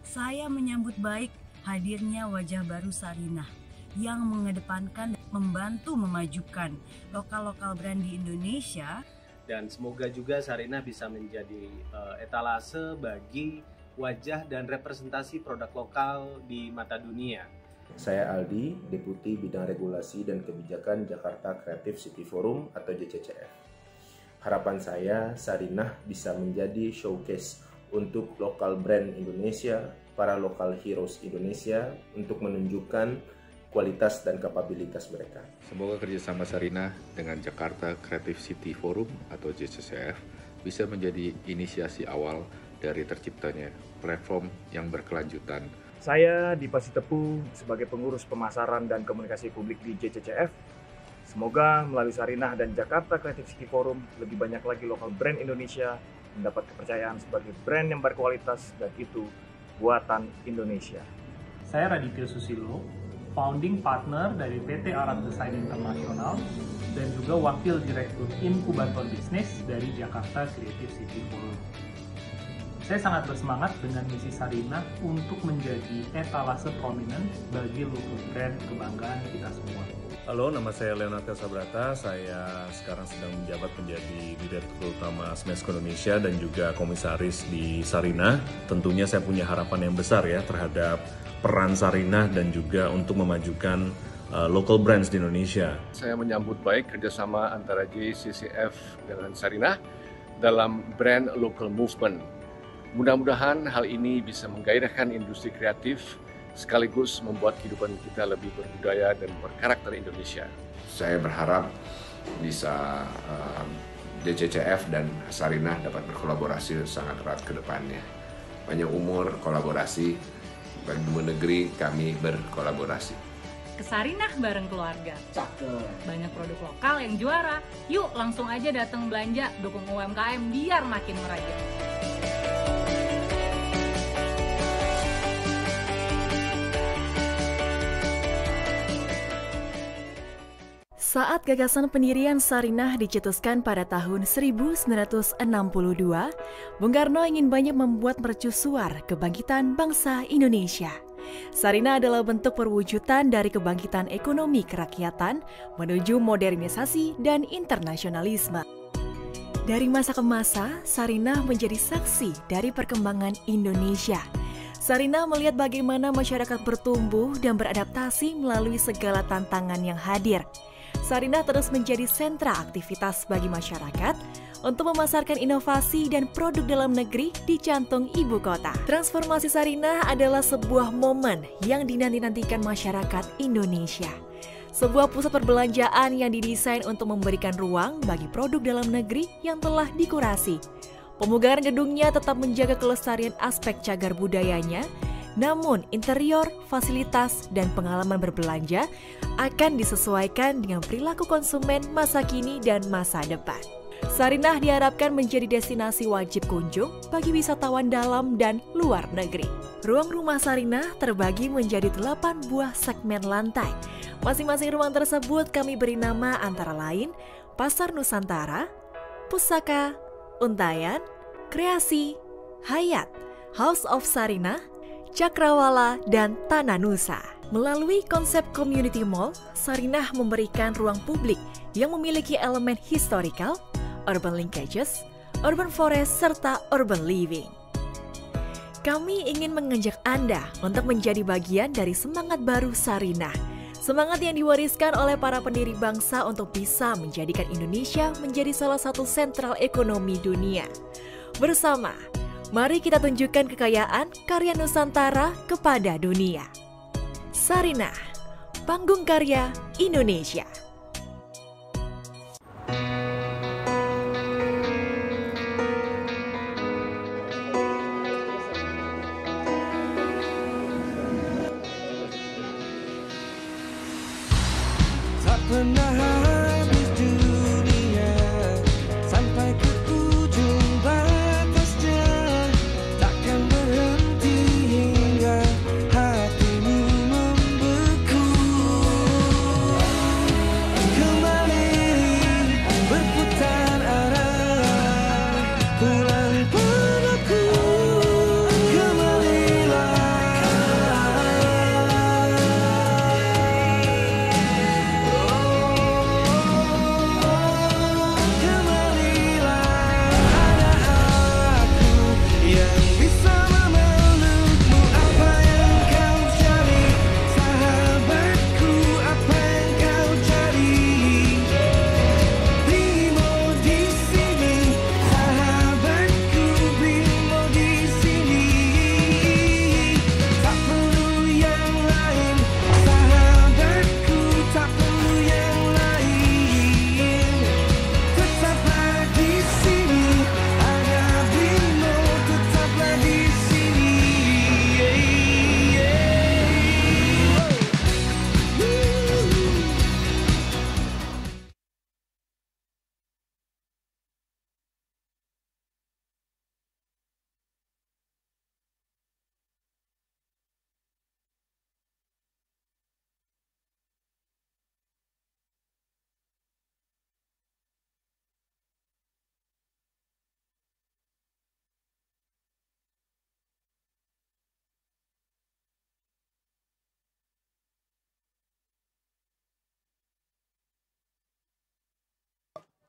Saya menyambut baik hadirnya wajah baru Sarinah yang mengedepankan dan membantu memajukan lokal-lokal brand di Indonesia. Dan semoga juga Sarinah bisa menjadi etalase bagi wajah dan representasi produk lokal di mata dunia. Saya Aldi, Deputi Bidang Regulasi dan Kebijakan Jakarta Creative City Forum atau JCCF. Harapan saya, Sarinah bisa menjadi showcase untuk lokal brand Indonesia, para lokal heroes Indonesia untuk menunjukkan kualitas dan kapabilitas mereka. Semoga kerjasama Sarinah dengan Jakarta Creative City Forum atau JCCF bisa menjadi inisiasi awal dari terciptanya platform yang berkelanjutan. Saya Dipa Sitepu sebagai pengurus pemasaran dan komunikasi publik di JCCF. Semoga melalui Sarinah dan Jakarta Creative City Forum lebih banyak lagi lokal brand Indonesia mendapat kepercayaan sebagai brand yang berkualitas dan itu buatan Indonesia. Saya Raditya Susilo, founding partner dari PT Arab Design International dan juga wakil direktur inkubator bisnis dari Jakarta Creative City Forum. Saya sangat bersemangat dengan misi Sarinah untuk menjadi etalase prominent bagi local brand kebanggaan kita semua. Halo, nama saya Leonardo Sabrata. Saya sekarang sedang menjabat menjadi Direktur Utama Smesco Indonesia dan juga komisaris di Sarinah. Tentunya saya punya harapan yang besar ya terhadap peran Sarinah dan juga untuk memajukan local brands di Indonesia. Saya menyambut baik kerjasama antara JCCF dengan Sarinah dalam brand local movement. Mudah-mudahan hal ini bisa menggairahkan industri kreatif sekaligus membuat kehidupan kita lebih berbudaya dan berkarakter Indonesia. Saya berharap bisa JCCF dan Sarinah dapat berkolaborasi sangat erat ke depannya. Panjang umur kolaborasi, bagi dua negeri kami berkolaborasi. Ke Sarinah bareng keluarga. Banyak produk lokal yang juara. Yuk langsung aja datang belanja, dukung UMKM biar makin meraja. Saat gagasan pendirian Sarinah dicetuskan pada tahun 1962, Bung Karno ingin banyak membuat mercusuar kebangkitan bangsa Indonesia. Sarinah adalah bentuk perwujudan dari kebangkitan ekonomi kerakyatan menuju modernisasi dan internasionalisme. Dari masa ke masa, Sarinah menjadi saksi dari perkembangan Indonesia. Sarinah melihat bagaimana masyarakat bertumbuh dan beradaptasi melalui segala tantangan yang hadir. Sarinah terus menjadi sentra aktivitas bagi masyarakat untuk memasarkan inovasi dan produk dalam negeri di jantung ibu kota. Transformasi Sarinah adalah sebuah momen yang dinanti-nantikan masyarakat Indonesia. Sebuah pusat perbelanjaan yang didesain untuk memberikan ruang bagi produk dalam negeri yang telah dikurasi. Pemugaran gedungnya tetap menjaga kelestarian aspek cagar budayanya, namun interior, fasilitas, dan pengalaman berbelanja akan disesuaikan dengan perilaku konsumen masa kini dan masa depan. Sarinah diharapkan menjadi destinasi wajib kunjung bagi wisatawan dalam dan luar negeri. Ruang rumah Sarinah terbagi menjadi 8 buah segmen lantai. Masing-masing ruang tersebut kami beri nama antara lain Pasar Nusantara, Pusaka, Untayan, Kreasi, Hayat, House of Sarinah, Cakrawala, dan Tanah Nusa. Melalui konsep Community Mall, Sarinah memberikan ruang publik yang memiliki elemen historical, urban linkages, urban forest, serta urban living. Kami ingin mengajak Anda untuk menjadi bagian dari semangat baru Sarinah. Semangat yang diwariskan oleh para pendiri bangsa untuk bisa menjadikan Indonesia menjadi salah satu sentral ekonomi dunia. Bersama, mari kita tunjukkan kekayaan karya Nusantara kepada dunia. Sarinah, panggung karya Indonesia. Tak pernah habis dunia sampai ke ujung batasnya, takkan berhenti hingga hatimu membeku. Kembali berputar arah, pulang padaku.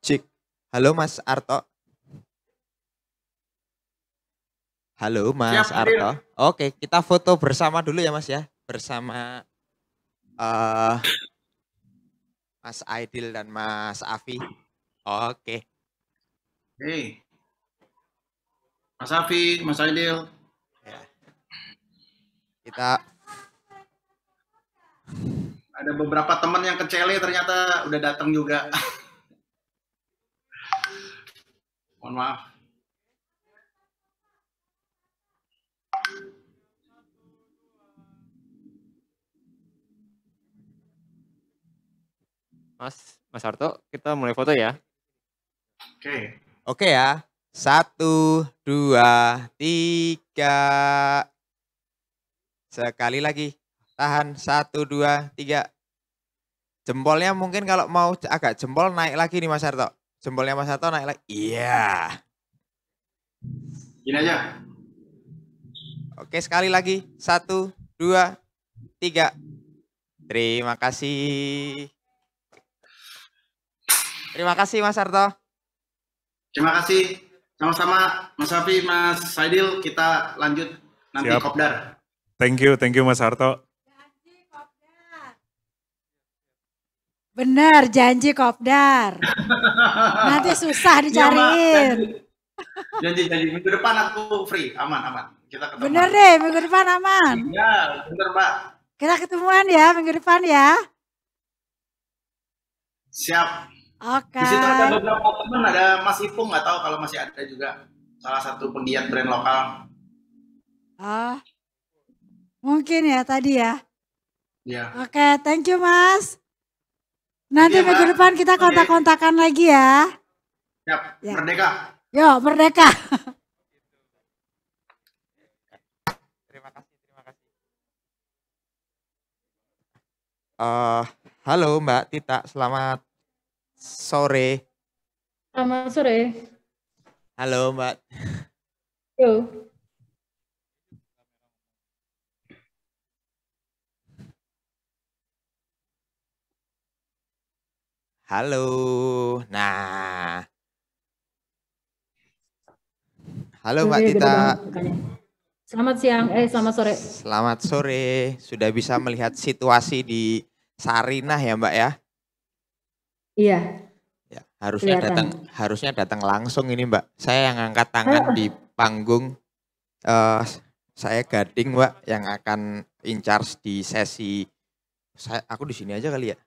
Cik, halo Mas Arto. Halo Mas Siap, Arto. Oke, kita foto bersama dulu ya Mas ya. Bersama Mas Aidil dan Mas Afi. Oke. Hei, Mas Afi, Mas Aidil. Kita ada beberapa teman yang ke Cele ternyata udah datang juga. Mohon maaf. Mas Harto, kita mulai foto ya. Oke. Oke ya. 1, 2, 3. Sekali lagi. Tahan. 1, 2, 3. Jempolnya mungkin kalau mau agak jempol naik lagi nih Mas Harto. Jempolnya Mas Harto naik lagi. Iya. Gini aja. Oke, sekali lagi. 1, 2, 3. Terima kasih. Terima kasih Mas Harto. Terima kasih. Sama-sama Mas Afi, Mas Saidil. Kita lanjut nanti Siap. kopdar. Thank you Mas Harto. Bener, janji kopdar. Nanti susah dicariin. Janji minggu depan aku free, aman. Kita ketemu. Bener deh, minggu depan aman. Ya, bener Mbak. Kita ketemuan ya minggu depan ya. Siap. Oke. Di situ ada beberapa teman, ada Mas Ipung, nggak tahu kalau masih ada juga. Salah satu penggiat brand lokal. Oh, mungkin ya tadi ya. Ya. Oke, thank you Mas. Nanti Iya, minggu Mbak. depan kita kontak-kontakan lagi ya. Siap, Ya. Merdeka. Yo, merdeka. Halo Mbak Tita, selamat sore. Selamat sore. Halo Mbak. Yo. Halo. Nah. Halo Mbak Beda Tita. banget mukanya. Selamat siang, selamat sore. Selamat sore. Sudah bisa melihat situasi di Sarinah ya Mbak ya? Iya. Ya, harusnya datang langsung ini Mbak. Saya yang angkat tangan di panggung. Saya Gading Mbak yang akan in charge di sesi. Aku di sini aja kali ya.